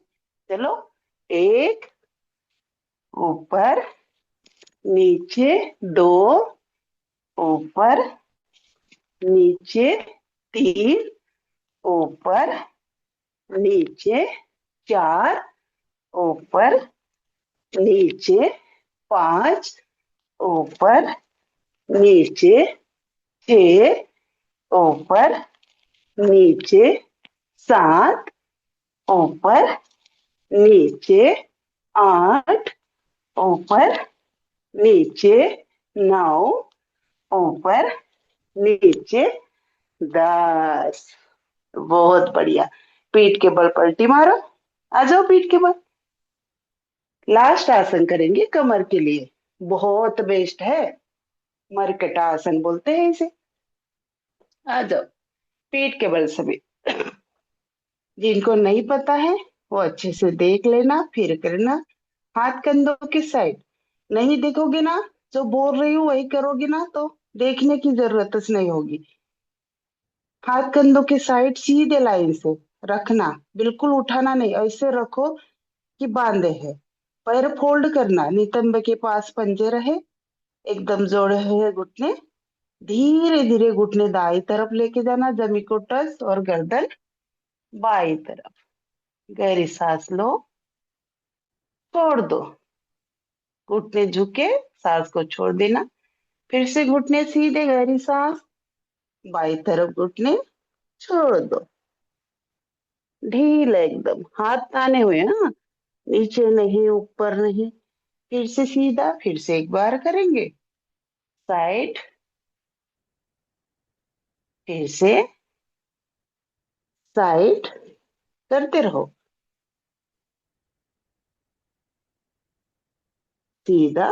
चलो, एक, ऊपर नीचे, दो, ऊपर नीचे, तीन, ऊपर नीचे, चार, ऊपर नीचे, पांच, ऊपर नीचे, छह, ऊपर नीचे, सात, ऊपर नीचे, आठ, ऊपर नीचे, नौ, ऊपर नीचे, 10। बहुत बढ़िया। पीठ के बल पलटी मारो, आ जाओ पीठ के बल। लास्ट आसन करेंगे कमर के लिए, बहुत बेस्ट है, मरकटा आसन बोलते हैं इसे। आ जाओ पीठ के बल सभी। जिनको नहीं पता है वो अच्छे से देख लेना, फिर करना। हाथ कंधों के साइड नहीं देखोगे ना, जो बोल रही हूँ वही करोगे ना, तो देखने की जरूरत नहीं होगी। हाथ कंधों के साइड सीधे लाइन से रखना, बिल्कुल उठाना नहीं, ऐसे रखो कि बांधे है। पैर फोल्ड करना, नितंब के पास पंजे रहे, एकदम जोड़े हुए घुटने। धीरे धीरे घुटने दाई तरफ लेके जाना, जमी को टच, और गर्दन बाई तरफ। गहरी सांस लो, छोड़ दो, घुटने झुके, सांस को छोड़ देना। फिर से घुटने सीधे, गहरी सांस, बाई तरफ घुटने छोड़ दो। ढील एकदम, हाथ ताने हुए, हाँ, नीचे नहीं ऊपर नहीं। फिर से सीधा, फिर से एक बार करेंगे, साइड, फिर से साइड, करते रहो, सीधा,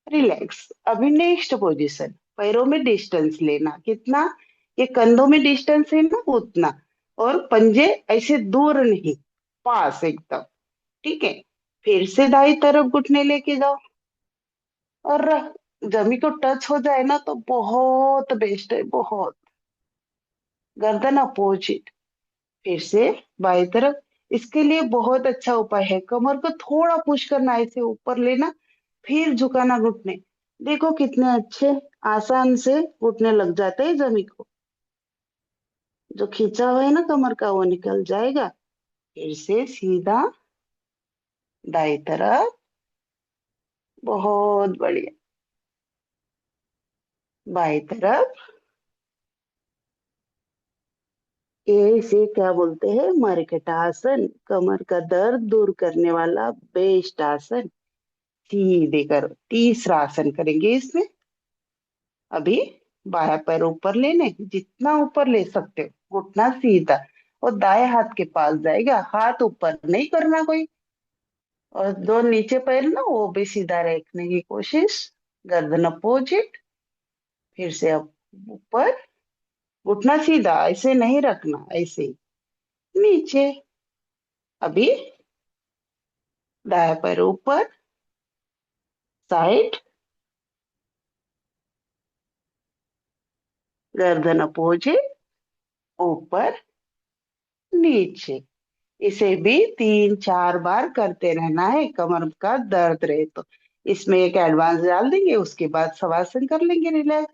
रिलैक्स। अभी नेक्स्ट पोजीशन, पैरों में डिस्टेंस लेना, कितना, ये कंधों में डिस्टेंस है ना उतना, और पंजे ऐसे दूर नहीं, पास एकदम। ठीक है, फिर से दाई तरफ घुटने लेके जाओ, और जमी को टच हो जाए ना तो बहुत बेस्ट है, बहुत। गर्दन अपोजिट, फिर से बाई तरफ। इसके लिए बहुत अच्छा उपाय है, कमर को थोड़ा पुश करना, ऐसे ऊपर लेना, फिर झुकाना घुटने। देखो कितने अच्छे आसान से घुटने लग जाते हैं, जमी को जो खींचा हुआ है ना कमर का वो निकल जाएगा। फिर से सीधा, दाई तरफ, बहुत बढ़िया, बाई तरफ। ये इसे क्या बोलते हैं, मरकटासन, कमर का दर्द दूर करने वाला बेस्ट आसन। सीधे करो, तीसरा आसन करेंगे इसमें। अभी बायां पैर ऊपर लेने, जितना ऊपर ले सकते हो, घुटना सीधा, और दाएं हाथ के पास जाएगा, हाथ ऊपर नहीं करना कोई, और दो नीचे पैर ना वो भी सीधा रखने की कोशिश, गर्दन अपोजिट, फिर से अब ऊपर, घुटना सीधा, ऐसे नहीं रखना, ऐसे ही नीचे। अभी दाया पैर ऊपर, साइड, गर्दन अपोजिट, ऊपर, नीचे। इसे भी 3-4 बार करते रहना है, कमर का दर्द रहे तो। इसमें एक एडवांस डाल देंगे, उसके बाद शवासन कर लेंगे रिलैक्स।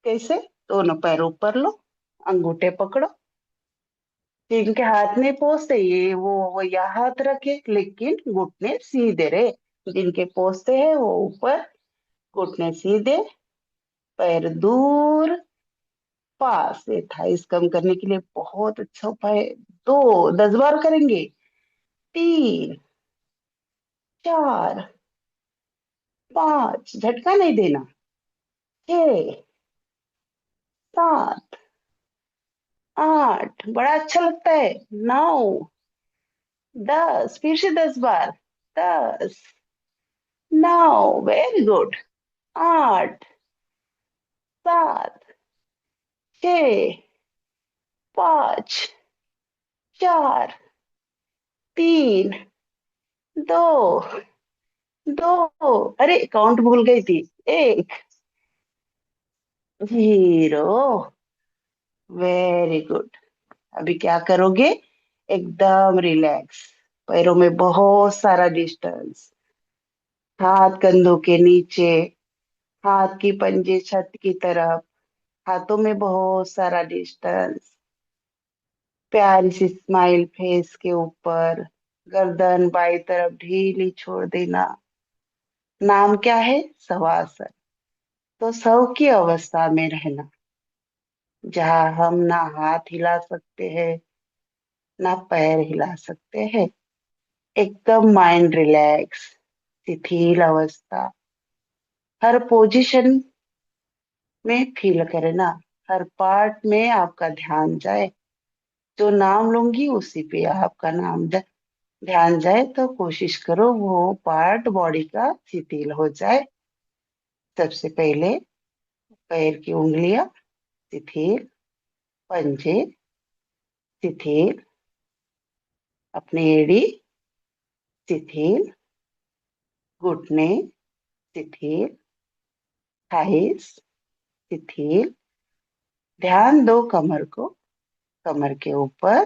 कैसे, दोनों पैर ऊपर लो, अंगूठे पकड़ो, जिनके हाथ नहीं पहुंचते ये वो यहाँ हाथ रखे, लेकिन घुटने सीधे रहे। जिनके पहुंचते हैं वो ऊपर, घुटने सीधे, पैर दूर, पास। ये थाइस कम करने के लिए बहुत अच्छा उपाय है। 10 बार करेंगे, 3, 4, 5, झटका नहीं देना, 6, 7, 8, बड़ा अच्छा लगता है, 9, 10, फिर से 10 बार, 10, 9, वेरी गुड, 8, 7, 6, 5, 4, 3, 2, 2, अरे काउंट भूल गई थी, 1, 0, वेरी गुड। अभी क्या करोगे, एकदम रिलैक्स, पैरों में बहुत सारा डिस्टेंस, हाथ कंधों के नीचे, हाथ की पंजे छत की तरफ, हाथों में बहुत सारा डिस्टेंस, प्यारी सी स्माइल फेस के ऊपर, गर्दन बाई तरफ ढीली छोड़ देना। नाम क्या है, शवासन। तो शव की अवस्था में रहना, जहाँ हम ना हाथ हिला सकते हैं, ना पैर हिला सकते हैं, एकदम माइंड रिलैक्स, शिथिल अवस्था। हर पोजीशन में फील करना, हर पार्ट में आपका ध्यान जाए, जो नाम लूंगी उसी पे आपका ध्यान जाए। तो कोशिश करो वो पार्ट बॉडी का शिथिल हो जाए। सबसे पहले पैर की उंगलियां शिथिल, पंजे शिथिल, अपनी एड़ी शिथिल, घुटने शिथिल, थाइस शिथिल। ध्यान दो कमर को, कमर के ऊपर,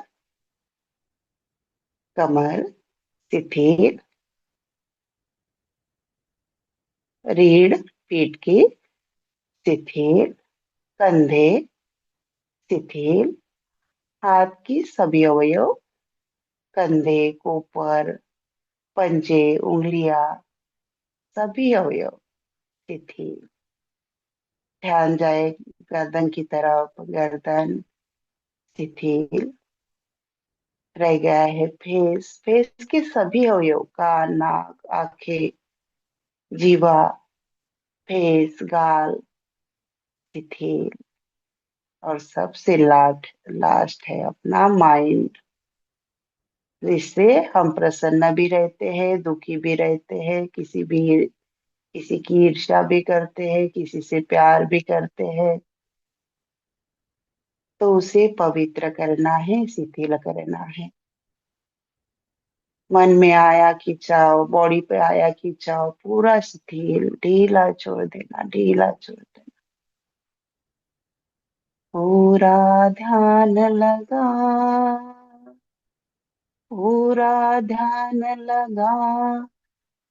कमर शिथिल, रीढ़ पीठ की शिथिल, कंधे शिथिल, हाथ की सभी अवयव, कंधे को ऊपर, पंजे, उंगलियां, सभी अवयव शिथिल। ध्यान जाए गर्दन की तरफ, गर्दन शिथिल। रह गया है फेस, फेस के सभी अवयव, कान, नाक, आंखें, जीवा, फेस, गाल शिथिल, और सबसे लास्ट है अपना माइंड, जिससे हम प्रसन्न भी रहते हैं, दुखी भी रहते हैं, किसी की ईर्ष्या भी करते हैं, किसी से प्यार भी करते हैं। तो उसे पवित्र करना है, शिथिल करना है। मन में आया खिंचाओ, बॉडी पे आया खिंचाओ, पूरा शिथिल, ढीला छोड़ देना, ढीला छोड़ देना। पूरा ध्यान लगा, पूरा ध्यान लगा,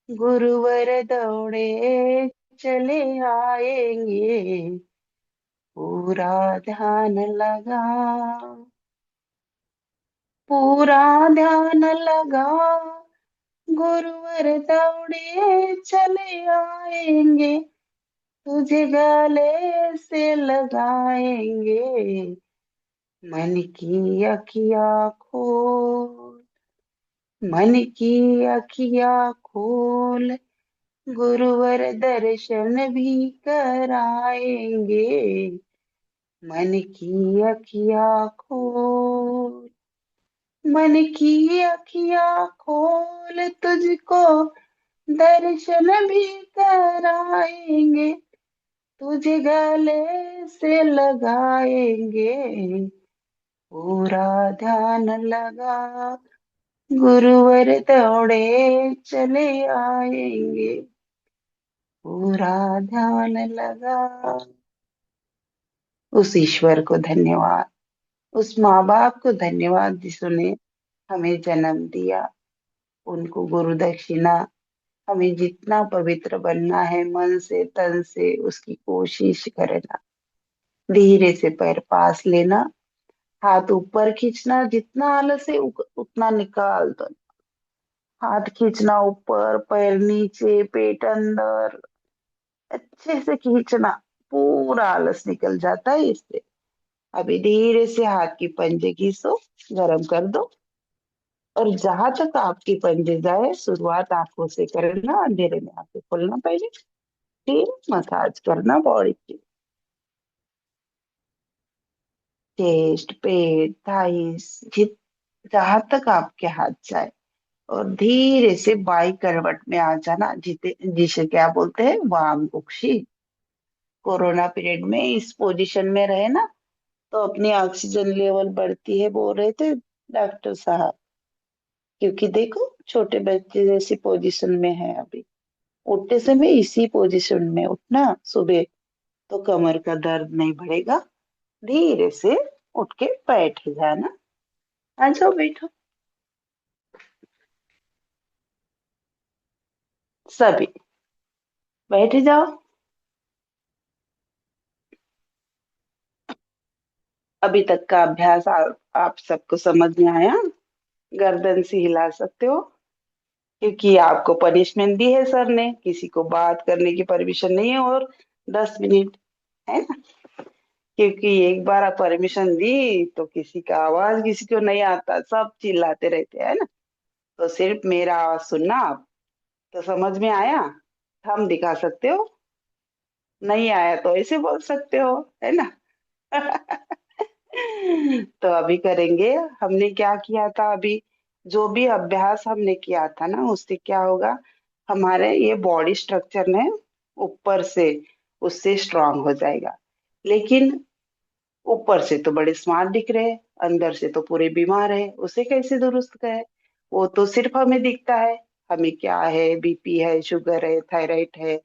गुरुवर दौड़े चले आएंगे। पूरा ध्यान लगा, पूरा ध्यान लगा, गुरुवर दौड़े चले आएंगे, तुझे गले से लगाएंगे। मन की अखियाँ खोल, मन की अखियाँ खोल, गुरुवर दर्शन भी कराएंगे। मन की अखियाँ खोल, मन की अखियाँ खोल, तुझको दर्शन भी कराएंगे, तुझे गले से लगाएंगे। पूरा ध्यान लगा, गुरुवर दौड़े चले आएंगे। पूरा ध्यान लगा। उस ईश्वर को धन्यवाद, उस माँ बाप को धन्यवाद जिसने हमें जन्म दिया। उनको गुरु दक्षिणा, हमें जितना पवित्र बनना है मन से तन से, उसकी कोशिश करना। धीरे से पैर पास लेना, हाथ ऊपर खींचना, जितना आलस है उतना निकाल दो। हाथ खींचना ऊपर, पैर नीचे, पेट अंदर, अच्छे से खींचना, पूरा आलस निकल जाता है इससे। अभी धीरे से हाथ की पंजे घिसो, गरम कर दो, और जहां तक आपकी पंजे जाए शुरुआत आंखों से करना, अंधेरे में आंखें खोलना पहले, फिर मसाज करना बॉडी की, चेस्ट, पेट, थाइस, जहां तक आपके हाथ जाए। और धीरे से बाई करवट में आ जाना, जिसे क्या बोलते हैं, वाम कुक्षी। कोरोना पीरियड में इस पोजीशन में रहे ना, तो अपनी ऑक्सीजन लेवल बढ़ती है बोल रहे थे डॉक्टर साहब। क्योंकि देखो छोटे बच्चे जैसी पोजीशन में है अभी, उठते समय इसी पोजीशन में उठना सुबह, तो कमर का दर्द नहीं बढ़ेगा। धीरे से उठ के बैठ जाना। आ जाओ बैठो सभी, बैठ जाओ। अभी तक का अभ्यास आप सबको समझ में आया? गर्दन से हिला सकते हो, क्योंकि आपको पनिशमेंट दी है सर ने, किसी को बात करने की परमिशन नहीं है, और 10 मिनट, है ना? क्योंकि एक बार परमिशन दी तो किसी का आवाज किसी को नहीं आता, सब चिल्लाते रहते हैं ना। तो सिर्फ मेरा आवाज सुनना आप, तो समझ में आया, हम दिखा सकते हो, नहीं आया तो ऐसे बोल सकते हो, है ना? तो अभी करेंगे। हमने क्या किया था अभी, जो भी अभ्यास हमने किया था ना, उससे क्या होगा, हमारे ये बॉडी स्ट्रक्चर में ऊपर से उससे स्ट्रांग हो जाएगा। लेकिन ऊपर से तो बड़े स्मार्ट दिख रहे हैं, अंदर से तो पूरे बीमार है, उसे कैसे दुरुस्त करें? वो तो सिर्फ हमें दिखता है, हमें क्या है, बीपी है, शुगर है, थायराइड है,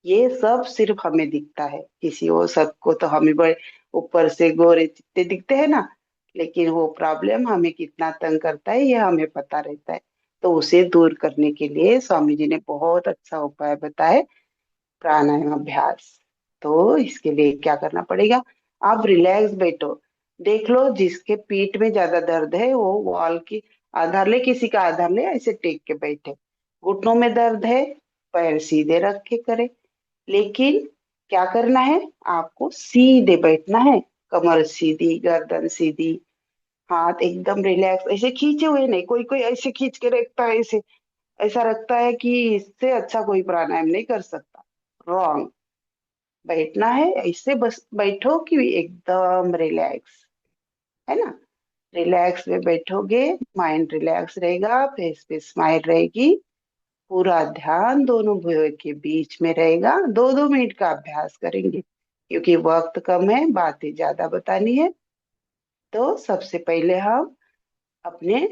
ये सब सिर्फ हमें दिखता है। किसी वो सबको तो हमें बड़े ऊपर से गोरे चिट्टे दिखते हैं ना, लेकिन वो प्रॉब्लम हमें कितना तंग करता है ये हमें पता रहता है। तो उसे दूर करने के लिए स्वामी जी ने बहुत अच्छा उपाय बताया, प्राणायाम अभ्यास। तो इसके लिए क्या करना पड़ेगा, आप रिलैक्स बैठो। देख लो जिसके पीठ में ज्यादा दर्द है वो वॉल की आधार ले, किसी का आधार ले, ऐसे टेक के बैठे। घुटनों में दर्द है, पैर सीधे रख के करे। लेकिन क्या करना है, आपको सीधे बैठना है, कमर सीधी, गर्दन सीधी, हाथ एकदम रिलैक्स, ऐसे खींचे हुए नहीं। कोई कोई ऐसे खींच के रखता है, ऐसे ऐसा लगता है कि इससे अच्छा कोई प्राणायाम नहीं कर सकता। रॉन्ग। बैठना है ऐसे, बस बैठो कि एकदम रिलैक्स, है ना। रिलैक्स में बैठोगे, माइंड रिलैक्स रहेगा, फेस पे स्माइल रहेगी, पूरा ध्यान दोनों भुजों के बीच में रहेगा। 2-2 मिनट का अभ्यास करेंगे क्योंकि वक्त कम है, बातें ज्यादा बतानी है। तो सबसे पहले हम अपने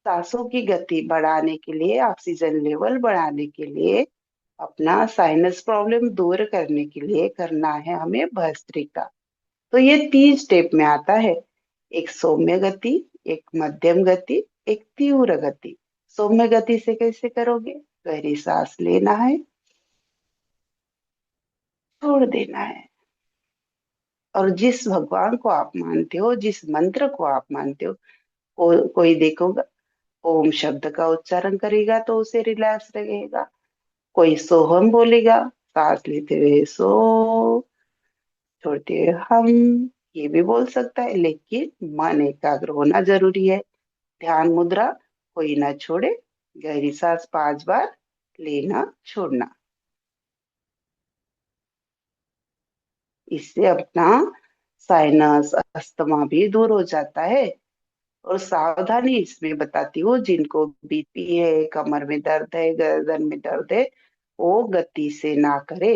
सांसों की गति बढ़ाने के लिए, ऑक्सीजन लेवल बढ़ाने के लिए, अपना साइनस प्रॉब्लम दूर करने के लिए करना है हमें भस्त्रिका। तो ये 3 स्टेप में आता है। एक सौम्य गति, एक मध्यम गति, एक तीव्र गति। सौम्य गति से कैसे करोगे? गहरी सांस लेना है, छोड़ देना है, और जिस भगवान को आप मानते हो, जिस मंत्र को आप मानते हो, कोई देखोगा ओम शब्द का उच्चारण करेगा तो उसे रिलैक्स रहेगा। कोई सोहम बोलेगा, सांस लेते हुए सो, छोड़ते हुए हम, ये भी बोल सकता है, लेकिन मन एकाग्र होना जरूरी है। ध्यान मुद्रा, कोई ना छोड़े, गहरी सांस 5 बार लेना छोड़ना। इससे अपना साइनस अस्थमा भी दूर हो जाता है। और सावधानी इसमें बताती हूँ, जिनको बीपी है, कमर में दर्द है, गर्दन में दर्द है, वो गति से ना करे।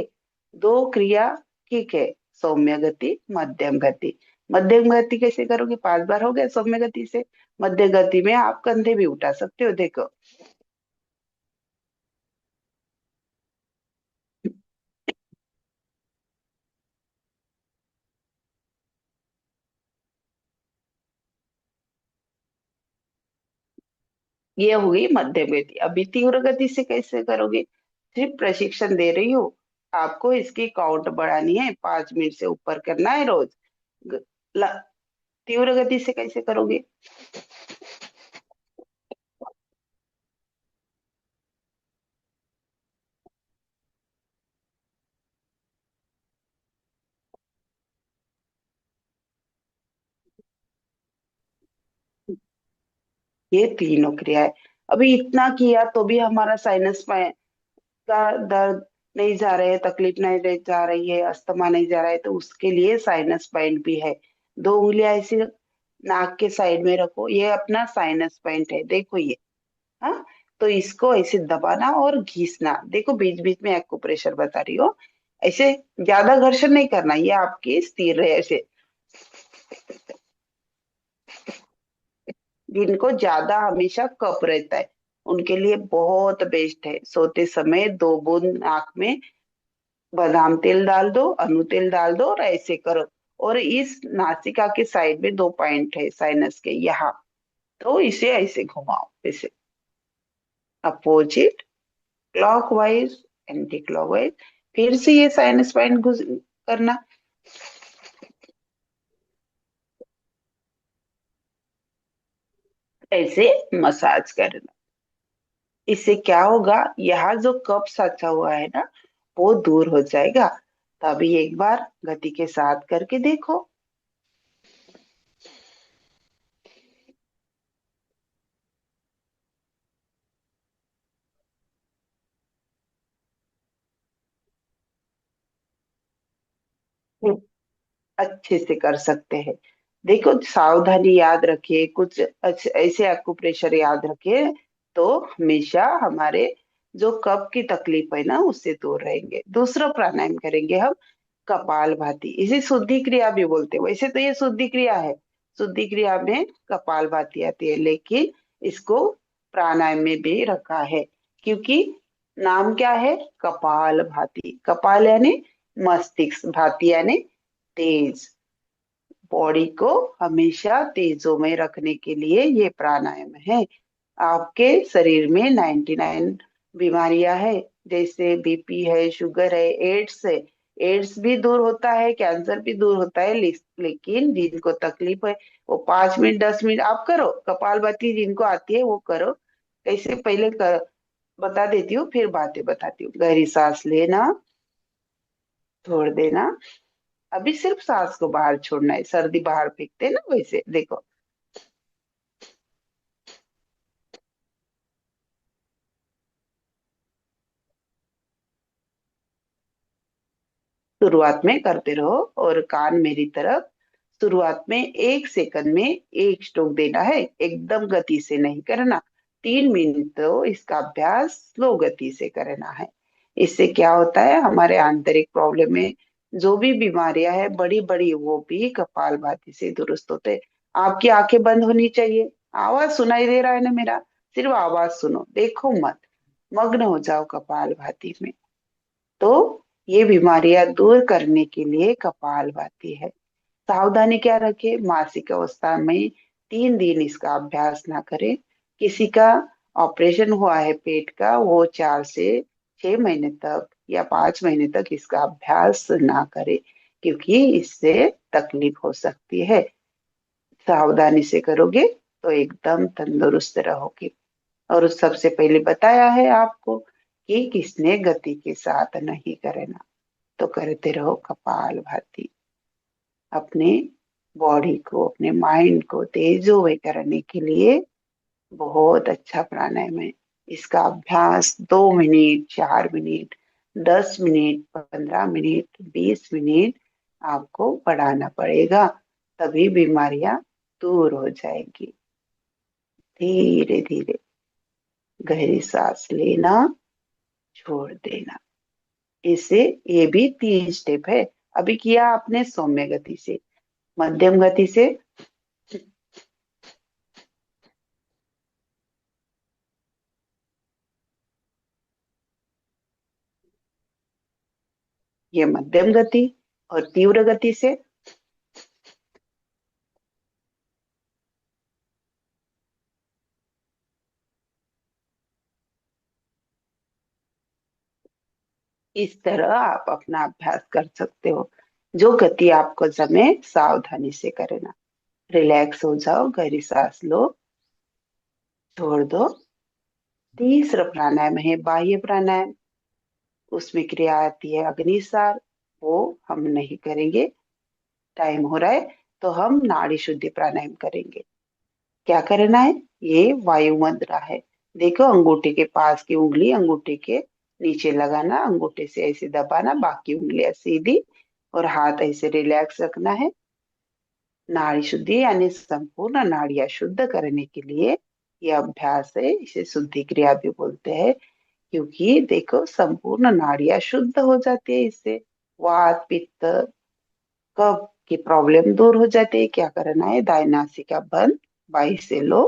2 क्रिया ठीक है, सौम्य गति, मध्यम गति। मध्यम गति कैसे करोगे? 5 बार हो गया सौम्य गति से। मध्य गति में आप कंधे भी उठा सकते हो, देखो। ये हो गई मध्यम गति। अभी तीव्र गति से कैसे करोगे? सिर्फ प्रशिक्षण दे रही हूँ आपको, इसकी काउंट बढ़ानी है, 5 मिनट से ऊपर करना है रोज। ग- ल- तीव्र गति से कैसे करोगे? ये तीनों क्रियाएं। अभी इतना किया तो भी हमारा साइनस का दर्द नहीं जा रहा है, तकलीफ नहीं जा रही है, अस्थमा नहीं जा रहा है, तो उसके लिए साइनस पॉइंट भी है। 2 उंगलियां ऐसे नाक के साइड में रखो, ये अपना साइनस पॉइंट है, देखो ये। हाँ, तो इसको ऐसे दबाना और घिसना, देखो बीच बीच में एक्यूप्रेशर बता रही हो। ऐसे ज्यादा घर्षण नहीं करना, ये आपकी स्थिर रहे ऐसे। जिनको ज्यादा हमेशा कफ रहता है उनके लिए बहुत बेस्ट है, सोते समय 2 बूंद नाक में बादाम तेल डाल दो, अनु तेल डाल दो और ऐसे करो। और इस नासिका के साइड में 2 पॉइंट है साइनस के यहाँ, तो इसे ऐसे घुमाओ, ऐसे अपोजिट, क्लॉकवाइज, एंटी क्लॉकवाइज। फिर से ये साइनस पॉइंट घुस करना, ऐसे मसाज करना। इससे क्या होगा, यहाँ जो कफ सचा हुआ है ना, वो दूर हो जाएगा। तभी एक बार गति के साथ करके देखो। अच्छे से कर सकते हैं। देखो सावधानी याद रखिए, कुछ ऐसे एक्यूप्रेशर याद रखिए, तो हमेशा हमारे जो कफ की तकलीफ है ना, उससे दूर रहेंगे। दूसरा प्राणायाम करेंगे हम, कपाल भाती। इसे शुद्धि क्रिया भी बोलते हैं, वैसे तो ये शुद्धि क्रिया है। शुद्धि क्रिया में कपाल भाती आती है, लेकिन इसको प्राणायाम में भी रखा है, क्योंकि नाम क्या है? कपाल भाती। कपाल यानी मस्तिष्क, भाती यानी तेज। बॉडी को हमेशा तेजों में रखने के लिए ये प्राणायाम है। आपके शरीर में 99 बीमारियां हैं, जैसे बीपी है, शुगर है, एड्स है। एड्स भी दूर होता है, कैंसर भी दूर होता है, लेकिन जिनको तकलीफ है वो 5 मिनट 10 मिनट आप करो। कपालभाति जिनको आती है वो करो। कैसे पहले बता देती हूँ, फिर बातें बताती हूँ। गहरी सांस लेना, छोड़ देना। अभी सिर्फ सांस को बाहर छोड़ना है, सर्दी बाहर फेंकते हैं ना, वैसे देखो। शुरुआत में करते रहो और कान मेरी तरफ। शुरुआत में 1 सेकंड में एक स्ट्रोक देना है, एकदम गति से नहीं करना। 3 मिनट तो इसका अभ्यास स्लो गति से करना है। इससे क्या होता है, हमारे आंतरिक प्रॉब्लम में जो भी बीमारियां है बड़ी बड़ी, वो भी कपालभाति से दुरुस्त होते हैं। आपकी आंखें बंद होनी चाहिए। आवाज सुनाई दे रहा है ना मेरा? सिर्फ आवाज सुनो, देखो मत। मग्न हो जाओ कपालभाति में। तो ये बीमारियां दूर करने के लिए कपालभाति है। सावधानी क्या रखे, मासिक अवस्था में 3 दिन इसका अभ्यास ना करें। किसी का ऑपरेशन हुआ है पेट का, वो 4 से 6 महीने तक या 5 महीने तक इसका अभ्यास ना करे, क्योंकि इससे तकलीफ हो सकती है। सावधानी से करोगे तो एकदम तंदुरुस्त रहोगे। और सबसे पहले बताया है आपको कि किसने गति के साथ नहीं करना। तो करते रहो कपालभाति। अपने बॉडी को, अपने माइंड को तेजोमय करने के लिए बहुत अच्छा प्राणायाम है। इसका अभ्यास 2 minute, 4 minute, 10 minute, 15 minute, 20 minute आपको बढ़ाना पड़ेगा, तभी बीमारियां दूर हो जाएंगी। धीरे धीरे गहरी सांस लेना, छोड़ देना। इससे ये भी 3 स्टेप है। अभी किया आपने सौम्य गति से, मध्यम गति से, ये मध्यम गति, और तीव्र गति से। इस तरह आप अपना अभ्यास कर सकते हो। जो गति आपको जमे सावधानी से करना। रिलैक्स हो जाओ, गहरी सांस लो, छोड़ दो। तीसरा प्राणायाम है बाह्य प्राणायाम। उसमें क्रिया आती है अग्निसार, वो हम नहीं करेंगे, टाइम हो रहा है। तो हम नाड़ी शुद्धि प्राणायाम करेंगे। क्या करना है, ये वायु मुद्रा है। देखो, अंगूठे के पास की उंगली अंगूठे के नीचे लगाना, अंगूठे से ऐसे दबाना, बाकी उंगलियां सीधी, और हाथ ऐसे रिलैक्स रखना है। नाड़ी शुद्धि यानी संपूर्ण नाड़ियां शुद्ध करने के लिए यह अभ्यास है। इसे शुद्धि क्रिया भी बोलते हैं, क्योंकि देखो संपूर्ण नाड़ियां शुद्ध हो जाती है इससे। वात पित्त कफ की प्रॉब्लम दूर हो जाती है। क्या करना है, दाएं नासिका बंद, बाई से लो,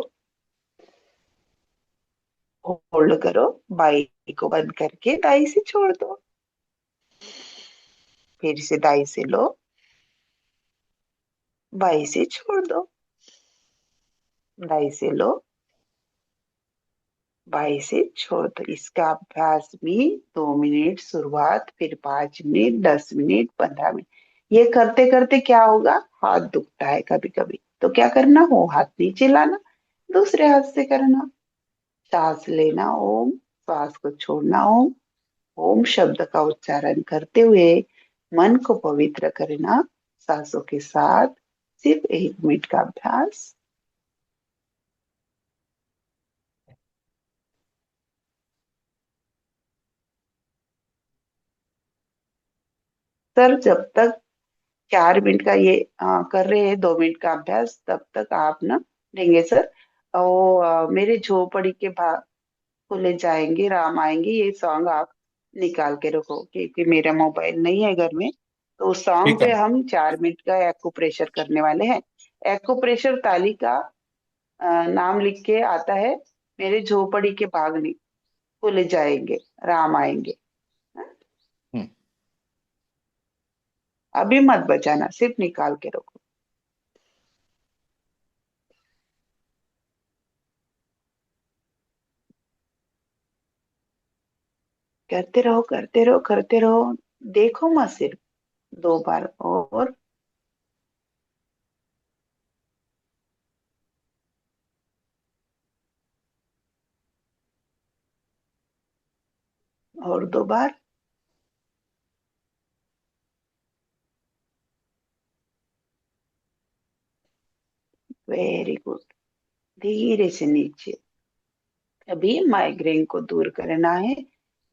होल्ड करो, बाई को बंद करके दाई से छोड़ दो। फिर से दाई से लो, बाई से छोड़ दो, दाई से लो, बाई से छोड़ दो। इसका अभ्यास भी 2 मिनट शुरुआत, फिर 5 मिनट, 10 मिनट, 15 मिनट। ये करते करते क्या होगा, हाथ दुखता है कभी कभी, तो क्या करना हो, हाथ नीचे लाना, दूसरे हाथ से करना। सांस लेना ओम, श्वास को छोड़ना ओम। ओम शब्द का उच्चारण करते हुए मन को पवित्र करना, सांसों के साथ। सिर्फ 1 मिनट का अभ्यास। सर जब तक 4 मिनट का ये कर रहे हैं, 2 मिनट का अभ्यास, तब तक आप ना देंगे सर। वो मेरे झोपड़ी के भाग खुले जाएंगे, राम आएंगे, ये सॉन्ग आप निकाल के रखो, क्योंकि मेरा मोबाइल नहीं है घर में। तो उस सॉन्ग ठीक है। पे हम 4 मिनट का एक्यूप्रेशर करने वाले हैं। एक्यूप्रेशर ताली का नाम लिख के आता है, मेरे झोपड़ी के भाग नहीं खुले जाएंगे, राम आएंगे। हाँ? हम्म। अभी मत बजाना, सिर्फ निकाल के रखो। करते रहो, करते रहो, करते रहो। देखो मत, सिर्फ 2 बार और 2 बार। Very good. धीरे से नीचे। अभी माइग्रेन को दूर करना है।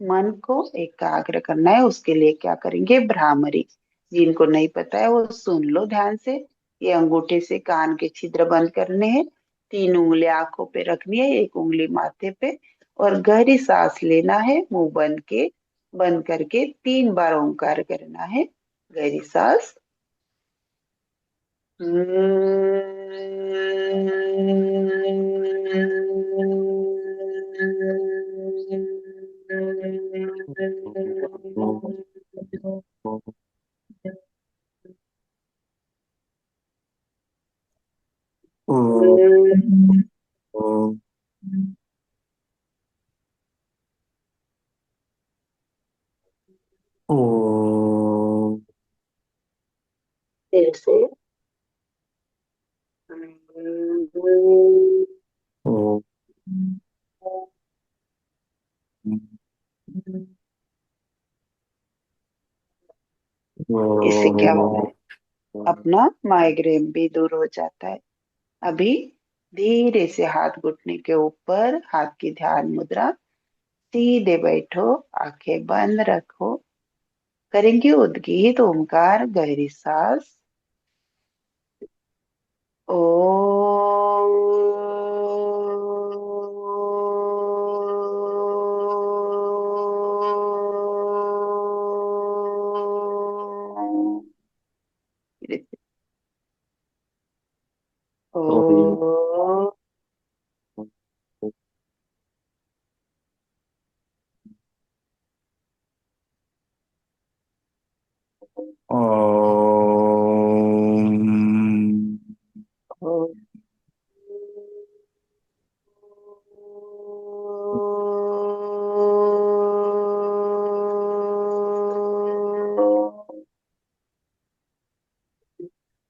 मन को एकाग्र करना है। उसके लिए क्या करेंगे? भ्रामरी। जिनको नहीं पता है वो सुन लो ध्यान से। ये अंगूठे से कान के छिद्र बंद करने हैं, 3 उंगलियां आंखों पे रखनी है, 1 उंगली माथे पे, और गहरी सांस लेना है मुंह बंद करके 3 बार ओंकार करना है। गहरी सांस। फिर से। इससे क्या होता है? अपना माइग्रेन भी दूर हो जाता है। अभी धीरे से हाथ घुटने के ऊपर, हाथ की ध्यान मुद्रा, सीधे बैठो, आंखें बंद रखो, करेंगे उद्गीत ओंकार, गहरी सांस। ओ। ओ।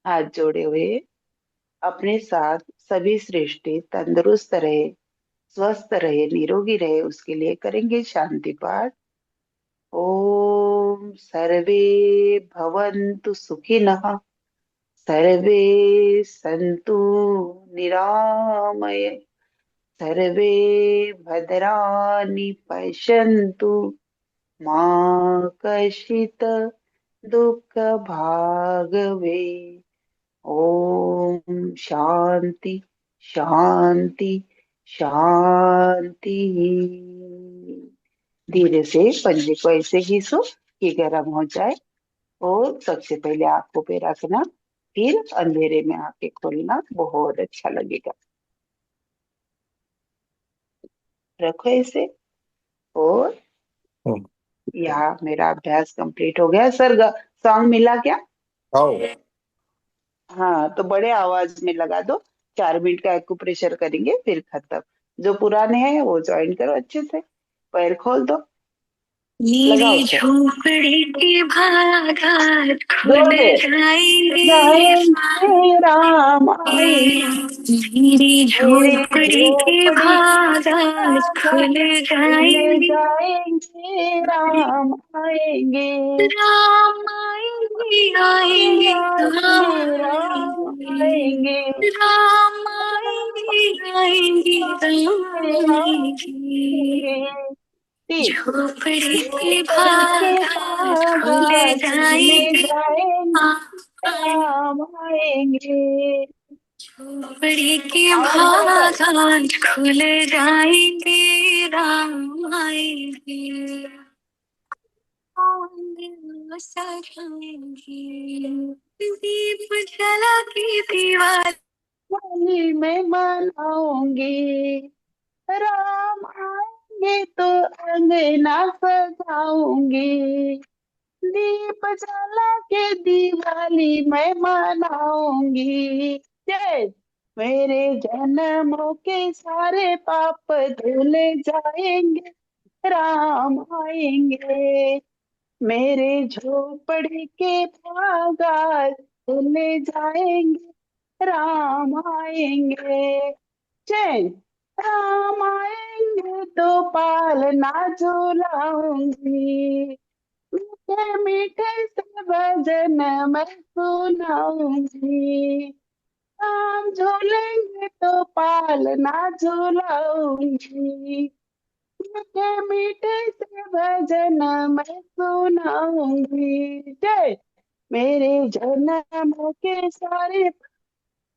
हाथ जोड़े हुए अपने साथ सभी सृष्टि तंदुरुस्त रहे, स्वस्थ रहे, निरोगी रहे, उसके लिए करेंगे शांति पाठ। ओम सर्वे भवन्तु सुखिनः, सर्वे सन्तु निरामय, सर्वे भद्राणि पश्यन्तु, मा कश्चित् दुःख भाग भवेत्। ओम शांति शांति शांति। धीरे से पंजे को ऐसे घिसो कि गर्म हो जाए, और सबसे पहले आंखों पे रखना, फिर अंधेरे में आंखें खोलना, बहुत अच्छा लगेगा। रखो ऐसे। और यहाँ मेरा अभ्यास कंप्लीट हो गया सर। सॉन्ग मिला क्या? हाँ तो बड़े आवाज में लगा दो। 4 मिनट का एक्यूप्रेशर करेंगे, फिर खत्म। जो पुराने हैं वो ज्वाइन करो अच्छे से। पैर खोल दो। लगाओ मेरी सर। झोपड़ी की बागात खुल जोर से। जाएंगी, जाएंगे राम आएंगे, मेरी मेरे झोपड़ी की झोपड़ी की बागात खुल बागान खुल जाएंगी, जाएंगे राम आएंगे। राम आएंगे आएंगे राम आएंगे राम आएंगे, आएंगे, राम आएंगे आएंगे राम आएंगे, आएंगे। तीन। झोपड़ी के झोपड़ी के बागात खुल बागान खुले जाएंगे, जाएंगे, राम आएंगे। झोपड़ी के आवाज बढ़ाकर। बागान खुल जाएंगे, राम आएंगे, आएंगे सजाएंगे, दीप जला के दीवार होली में मनाऊंगी, राम आएंगे तो अंगना सजाऊंगी, दीप जला के दिवाली मैं मनाऊंगी। जय। मेरे जन्मों के सारे पाप धुल जाएंगे, राम आएंगे, मेरे झोपड़ी के बागान धुल जाएंगे, राम आएंगे। जय। राम आएंगे तो पालना झूलाऊंगी, मीठे मीठे से भजन मैं सुनाऊंगी, राम झूलेंगे तो पालना झूलाऊंगी, मीठे मीठे से भजन मैं सुनाऊंगी। जय। मेरे जन्म के सारे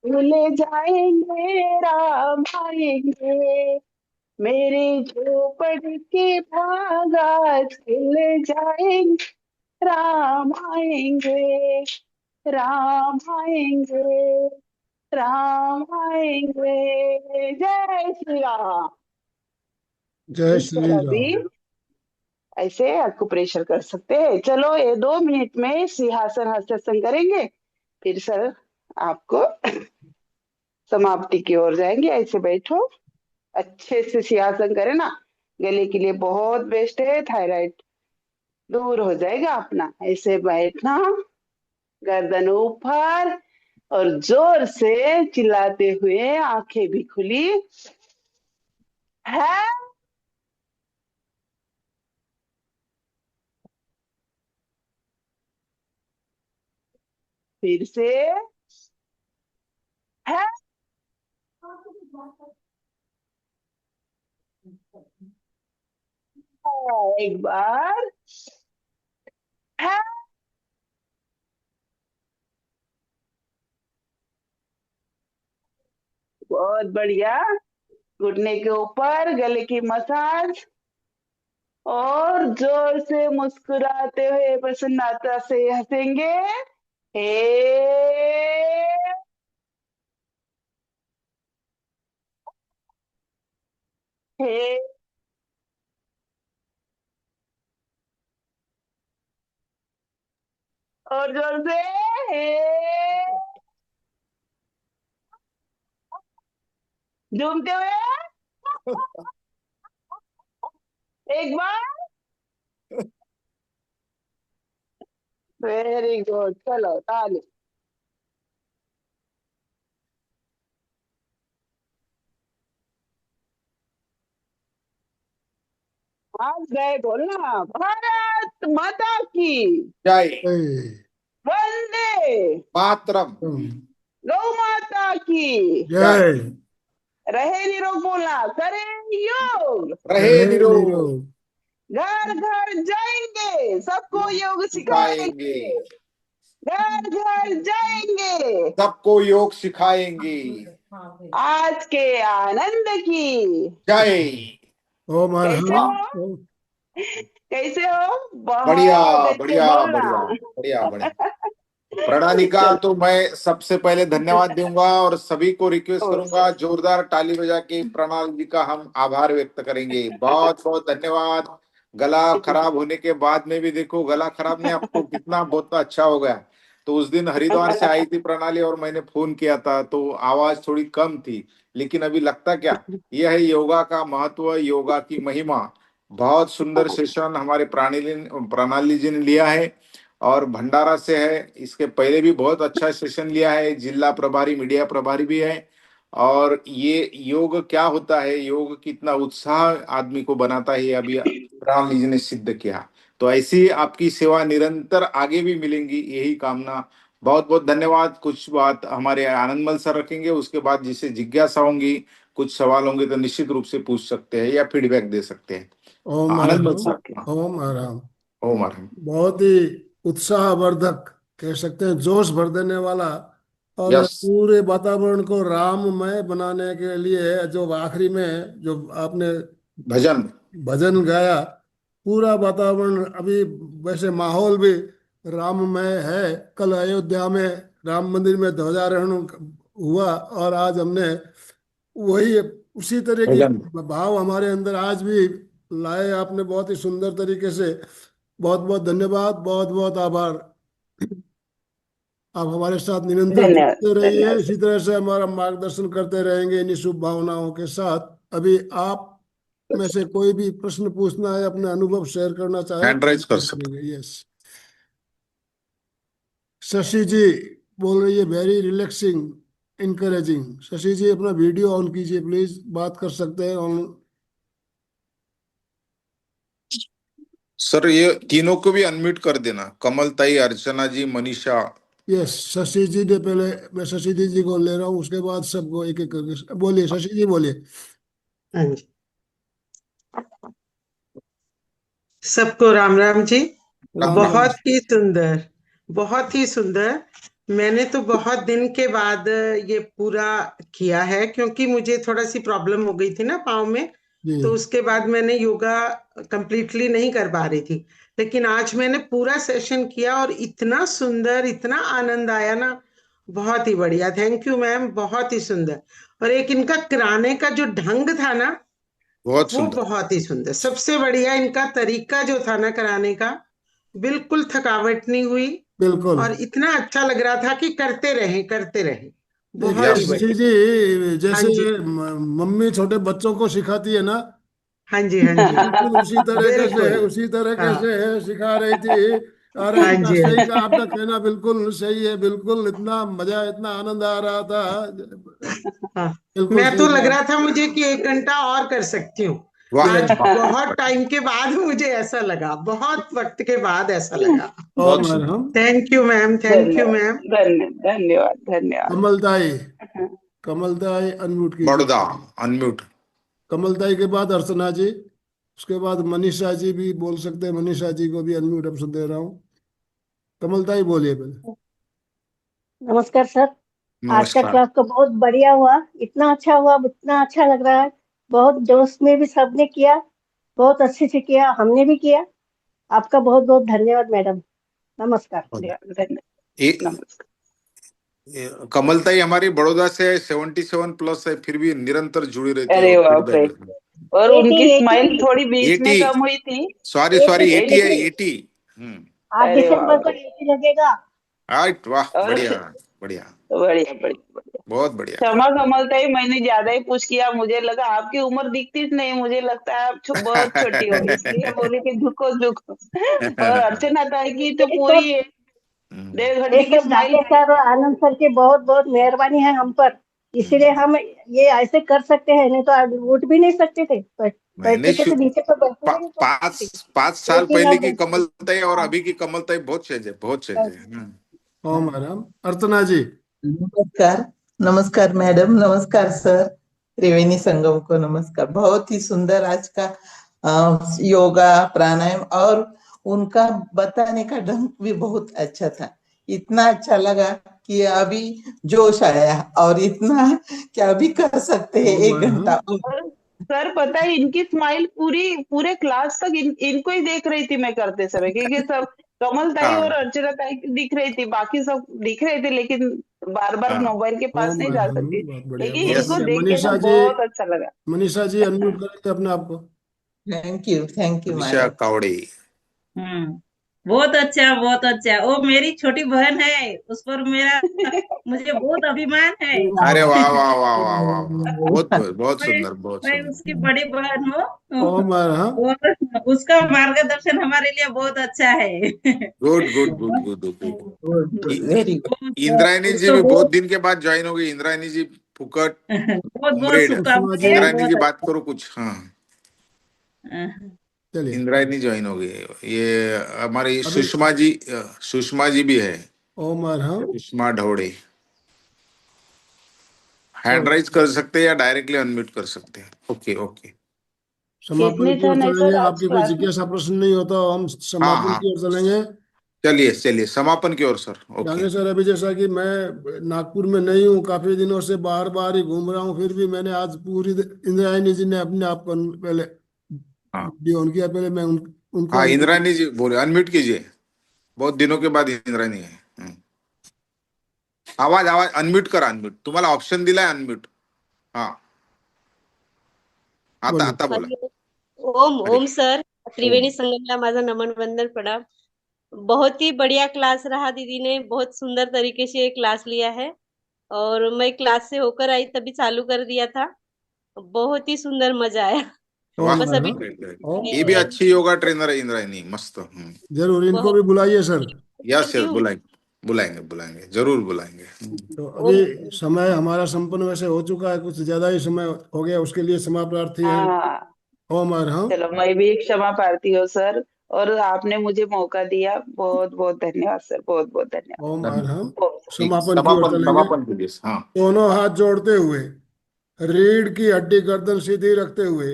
भूले जाएंगे, राम आएंगे। मेरे झोपड़ के भागा खिल जाएंगे, राम आएंगे। राम आएंगे, राम आएंगे। जय श्री राम। जय इस श्री तरह राम। भी ऐसे अकुप्रेशर कर सकते हैं। चलो ये 2 मिनट में सिंहासन हस्तासन करेंगे, फिर सर आपको समाप्ति की ओर जाएंगे। ऐसे बैठो, अच्छे से सिंहासन करें ना, गले के लिए बहुत बेस्ट है, थायराइड दूर हो जाएगा अपना। ऐसे बैठना, गर्दन ऊपर और जोर से चिल्लाते हुए आंखें भी खुली है। फिर से है। एक बार है। बहुत बढ़िया। घुटने के ऊपर गले की मसाज, और जोर से मुस्कुराते हुए प्रसन्नता से हंसेंगे। हे, हे, और जोर से हे, झूमते हुए एक बार। वेरी गुड, चलो ताली। आज गए बोलना, भारत माता की जय। जय। वंदे मातरम। गौ माता की जय। जय। रहे निरोग बोलना, करे योग, रहे निरोग घर घर जाएंगे, सबको योग सिखाएंगे, सिखाएंगे। घर घर जाएंगे, सबको योग सिखाएंगे। आज के आनंद की जय। ओम कैसे अरहम। हो? कैसे हो? बढ़िया बहुत अच्छे बढ़िया बोलना। बढ़िया बढ़िया बढ़िया। प्रणाली का चल, तो मैं सबसे पहले धन्यवाद दूंगा और सभी को रिक्वेस्ट करूंगा जोरदार ताली बजा के प्रणाली जी का हम आभार व्यक्त करेंगे। बहुत बहुत धन्यवाद। गला खराब होने के बाद में भी देखो, गला खराब नहीं, आपको कितना बहुत अच्छा हो गया। तो उस दिन हरिद्वार से आई थी प्रणाली और मैंने फोन किया था तो आवाज थोड़ी कम थी, लेकिन अभी लगता क्या, यह है योगा का महत्व, योगा की महिमा। बहुत सुंदर सेशन हमारे प्रणाली जी ने लिया है और भंडारा से है। इसके पहले भी बहुत अच्छा सेशन लिया है, जिला प्रभारी मीडिया प्रभारी भी है। और ये योग क्या होता है, योग कितना उत्साह आदमी को बनाता है, ये अभी प्रणाली जी ने सिद्ध किया। तो ऐसी आपकी सेवा निरंतर आगे भी मिलेंगी, यही कामना। बहुत बहुत धन्यवाद। कुछ बात हमारे आनंदमल सर रखेंगे, उसके बाद जिसे जिज्ञासा होंगी, कुछ सवाल होंगे तो निश्चित रूप से पूछ सकते हैं या फीडबैक दे सकते हैं। ओम आनंदमल अरहम। सर। ओम अरहम। ओम हर। बहुत ही उत्साहवर्धक, कह सकते हैं जोश भर देने वाला, और यस। पूरे वातावरण को राममय बनाने के लिए जो आखिरी में जो आपने भजन। भजन गाया, पूरा वातावरण अभी वैसे माहौल भी राममय है। कल अयोध्या में राम मंदिर में ध्वजारोहण हुआ, और आज हमने वही उसी तरह की भजन। भाव हमारे अंदर आज भी लाए आपने, बहुत ही सुंदर तरीके से। बहुत बहुत धन्यवाद, बहुत बहुत आभार। आप हमारे साथ निरंतर धन्यवाद जुड़ते रहिए, धन्यवाद इसी तरह से हमारा मार्गदर्शन करते रहेंगे इन्हीं शुभ भावनाओं के साथ। अभी आप में से कोई भी प्रश्न पूछना है, अपने अनुभव शेयर करना चाहे हैंड राइज कर तो सकते। करेंगे। यस, शशि जी बोल रही है, वेरी रिलैक्सिंग, इनकरेजिंग। शशि जी अपना वीडियो ऑन कीजिए प्लीज, बात कर सकते हैं ऑन। सर ये तीनों को भी अनम्यूट कर देना, कमल ताई, अर्चना जी, मनीषा। यस, शशि जी ने पहले, मैं शशि जी को ले रहा हूँ, उसके बाद सबको एक एक करके बोलिए। शशि जी बोलिए। हाँ जी। सबको राम राम जी। राम राम। बहुत ही सुंदर, बहुत ही सुंदर। मैंने तो बहुत दिन के बाद ये पूरा किया है, क्योंकि मुझे थोड़ा सी प्रॉब्लम हो गई थी ना पाँव में, जी तो उसके बाद मैंने योगा कंप्लीटली नहीं कर पा रही थी। लेकिन आज मैंने पूरा सेशन किया और इतना सुंदर, इतना आनंद आया ना, बहुत ही बढ़िया। थैंक यू मैम, बहुत ही सुंदर। और एक इनका कराने का जो ढंग था ना, बहुत वो सुंदर। बहुत ही सुंदर। सबसे बढ़िया इनका तरीका जो था ना कराने का, बिल्कुल थकावट नहीं हुई बिल्कुल। और इतना अच्छा लग रहा था कि करते रहे करते रहे। देखिए बहुत ही यस। ऋषि बढ़िया। जी, हाँ जैसे जी, मम्मी छोटे बच्चों को सिखाती है ना, हाँ जी, हाँ जी, बिल्कुल उसी तरीके से बिल्कुल। उसी तरीके हाँ, से सिखा रही थी। और हाँ इतना जी, हाँ सही जी। का आपका कहना बिल्कुल सही है, बिल्कुल इतना मजा, इतना आनंद आ रहा था। हाँ, बिल्कुल मैं सही तो लग कहा। रहा था मुझे कि 1 घंटा और कर सकती हूँ। वाह आज वाह, बहुत टाइम के बाद मुझे ऐसा लगा, बहुत वक्त के बाद ऐसा लगा। ओम बहुत सुंदर। Arham. Thank you ma'am, thank you धन्यवाद, मैम। धन्यवाद, धन्यवाद। कमलताई, कमलताई अनम्यूट कीजिए। बड़ौदा अनम्यूट। कमलताई के बाद अर्चना जी, उसके बाद मनीषा जी भी बोल सकते हैं। मनीषा जी को भी अनम्यूट ऑप्शन दे रहा हूँ। कमलताई बोलिए पहले। नमस्कार सर। आज का नमस्कार। क्लास तो बहुत बढ़िया हुआ, इतना अच्छा हुआ, इतना अच्छा लग रहा है। बहुत जोश में भी सबने किया, बहुत अच्छे से किया, हमने भी किया। आपका बहुत बहुत धन्यवाद मैडम। नमस्कार। धन्यवाद, ये, नमस्कार। कमलताई हमारी बड़ौदा से 77 प्लस है, फिर भी निरंतर जुड़ी रहती है अरे और बाप रे। फीडबैक। और उनकी 80 स्माइल 80 थोड़ी बीच में 80, कम हुई थी। सॉरी 80 80 है, 80। 80। 8 अरे दिसंबर बाप को रे। 80 लगेगा। राइट, वाह, और बढ़िया। बढ़िया, बढ़िया, बढ़िया, बढ़िया। बहुत बढ़िया। क्षमा कमलता ही, मैंने ज्यादा ही पूछ किया। मुझे लगा आपकी उम्र दिखती नहीं, मुझे लगता है आप बहुत छोटी होंगी, इसलिए बोले कि झुको झुको। और अर्चना ताई की तो ये पूरी सब 1.5 घंटे की सब स्माइल। डाके सर और आनंद सर की बहुत बहुत मेहरबानी है हम पर, इसीलिए हम ये ऐसे कर सकते हैं, नहीं तो आज उठ भी नहीं सकते थे। मैंने बैठते थे तो नीचे तो बैठते भी नहीं पांच सकते थे। 5 साल लेकिन पहले अब की कमलताई और हाँ, अभी की कमलताई बहुत चेंज है, बहुत चेंज है। ओम अरहम। अर्चना जी। नमस्कार। नमस्कार मैडम, नमस्कार सर। त्रिवेणी संगम को नमस्कार। बहुत ही सुंदर आज का योगा प्राणायाम, और उनका बताने का ढंग भी बहुत अच्छा था। इतना अच्छा लगा कि अभी जोश आया, और इतना कि अभी कर सकते हैं ओम 1 घंटा अरहम। और। और सर पता है, इनकी स्माइल पूरे क्लास तक इनको ही देख रही थी मैं करते समय, क्योंकि सब कमल ताई और हाँ अर्चना ताई की दिख रही थी, बाकी सब दिख रहे थे, लेकिन बार बार हाँ, मोबाइल के पास ओम नहीं जा अरहम। सकती। बहुत बढ़िया, लेकिन बहुत यस। इनको बढ़िया। देख के ना मनीषा जी, बहुत अच्छा लगा। मनीषा जी अनम्यूट करेंगे अपने आप को। Thank you Nisha madam. Kawade. हम्म। बहुत अच्छा, बहुत अच्छा। वो मेरी छोटी बहन है, उस पर मेरा मुझे बहुत अभिमान है। अरे वाह वाह वाह वाह वाह वाह, बहुत बहुत मैं सुंदर, बहुत मैं सुंदर। उसकी बड़ी बहन हूँ। ओम अरहम। और उसका मार्गदर्शन हमारे लिए बहुत अच्छा है। Good good good good good. Very good. Indrayani ji उसको भी बहुत बहुत दिन के बाद ज्वाइन हो गई। इंद्रायणी जी फुकट बहुत बहुत उमरेड। सुषमा जी। शुभकामनाएं, इंद्रायणी जी बहुत बात करो कुछ। हाँ, अच्छा। चलिए। इंद्रायणी ज्वाइन हो गई। ये हमारी अभी सुषमा जी भी है। ओम अरहम। सुषमा ढोड़े। हैंड तो राइज कर सकते हैं या डायरेक्टली अनम्यूट कर सकते हैं। Okay okay. समापन कितने की ओर जन है चलेंगे। सर आज आपकी कोई क्लास में? जिज्ञासा प्रश्न नहीं होता, हम हाँ समापन हाँ, की ओर चलेंगे। चलिए चलिए समापन की ओर सर। ओके। डांगे सर, अभी जैसा कि मैं नागपुर में नहीं हूँ, काफी दिनों से बाहर बाहर ही घूम रहा हूँ, फिर भी मैंने आज पूरी इंद्रायणी जी ने अपने आप को पहले हाँ ऑन किया। पहले मैं उनको हाँ, unmute- इंद्रायणी जी बोले, अनम्यूट कीजिए। बहुत दिनों के बाद इंद्रायणी है। आवाज आवाज अनम्यूट करा, अनम्यूट तुम्हाला ऑप्शन दिलाय अनम्यूट। हाँ, आता बोलिए। आता बोला। हरि ओम अरे ओम सर, ओम। त्रिवेणी संगमला माझा नमन वंदन प्रणाम। बहुत ही बढ़िया क्लास रहा, दीदी ने बहुत सुंदर तरीके से क्लास लिया है। और मैं क्लास से होकर आई तभी चालू कर दिया था, बहुत ही सुंदर मजा आया। वाह, ओम बस अभी अरहम। great, great। ओम। ये भी अच्छी योगा ट्रेनर है इंद्रायणी, मस्त। जरूर इनको बहुत भी बुलाइए सर। यस करती यस, हूँ। बुलाएंगे बुलाएंगे बुलाएंगे, जरूर बुलाएंगे। तो ओम। अभी समय हमारा संपन्न वैसे हो चुका है, कुछ ज्यादा ही समय हो गया, उसके लिए क्षमा प्रार्थी है। हाँ, ओम अरहम। चलो मैं भी क्षमा प्रार्थी हूँ सर। और आपने मुझे मौका दिया, बहुत बहुत धन्यवाद सर, बहुत बहुत धन्यवाद। ओम अरहम। धन्यवाद। ठीक, समापन की ओर समापन चलेंगे। समापन कीजिए। हाँ, दोनों हाथ जोड़ते हुए, रीढ़ की हड्डी गर्दन सीधी रखते हुए,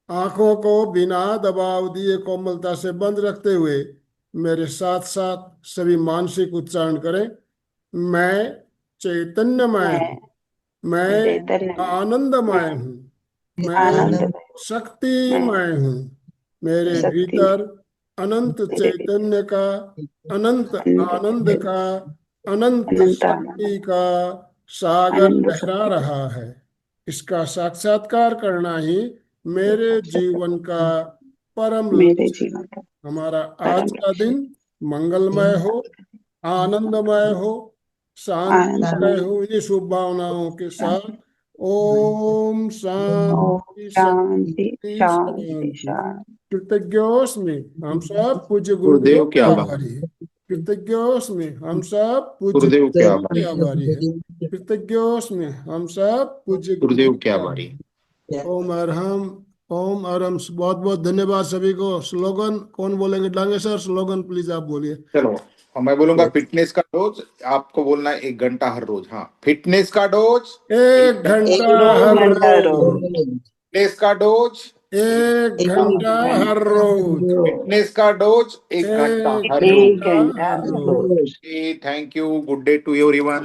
आंखों को बिना दबाव दिए कोमलता से बंद रखते हुए मेरे साथ साथ सभी मानसिक उच्चारण करें। मैं चैतन्यमय मैं हूँ, मैं चैतन्य में, आनंदमय मैं हूँ, मैं आनंदमय, मैं शक्तिमय हूँ। मेरे शक्ति में, भीतर अनंत मेरे भीतर चैतन्य का, अनंत अनंत आनंद का, अनंत अनंत आनंद, शक्ति का सागर आनंद लहरा शक्ति, रहा है। इसका साक्षात्कार करना ही मेरे जीवन का परम मेरे लक्ष्य जीवन का है। हमारा आज परम का लक्ष्य, दिन मंगलमय हो, आनंदमय हो, शांतिमय आनंदमय। हो। इन्हीं शुभ भावनाओं के साथ ओम ओम शांति शांति शांति शांति शांति। शांति। कृतज्ञोस्मि हम सब पूज्य गुरुदेव गुरुदेव के के आभार। आभारी है। कृतज्ञोस्मि हम सब पूज्य गुरुदेव के गुरुदेव आभारी। के आभारी है। कृतज्ञोस्मि हम सब पूज्य गुरुदेव गुरुदेव के के आभारी। आभारी। ओम अरहम ओम अरहम। बहुत बहुत धन्यवाद सभी को। स्लोगन कौन बोलेंगे? डांगे सर, स्लोगन प्लीज आप बोलिए। चलो, और मैं बोलूंगा फिटनेस का डोज, आपको बोलना है 1 घंटा हर रोज। हाँ, फिटनेस का डोज 1 घंटा एक हर घंटा रोज। रोज, फिटनेस का डोज 1 एक घंटा हर घंटा रोज। फिटनेस का डोज 1 घंटा 1 हर रोज। एक घंटा घंटा हर रोज। रोज। Thank you. Good day to everyone.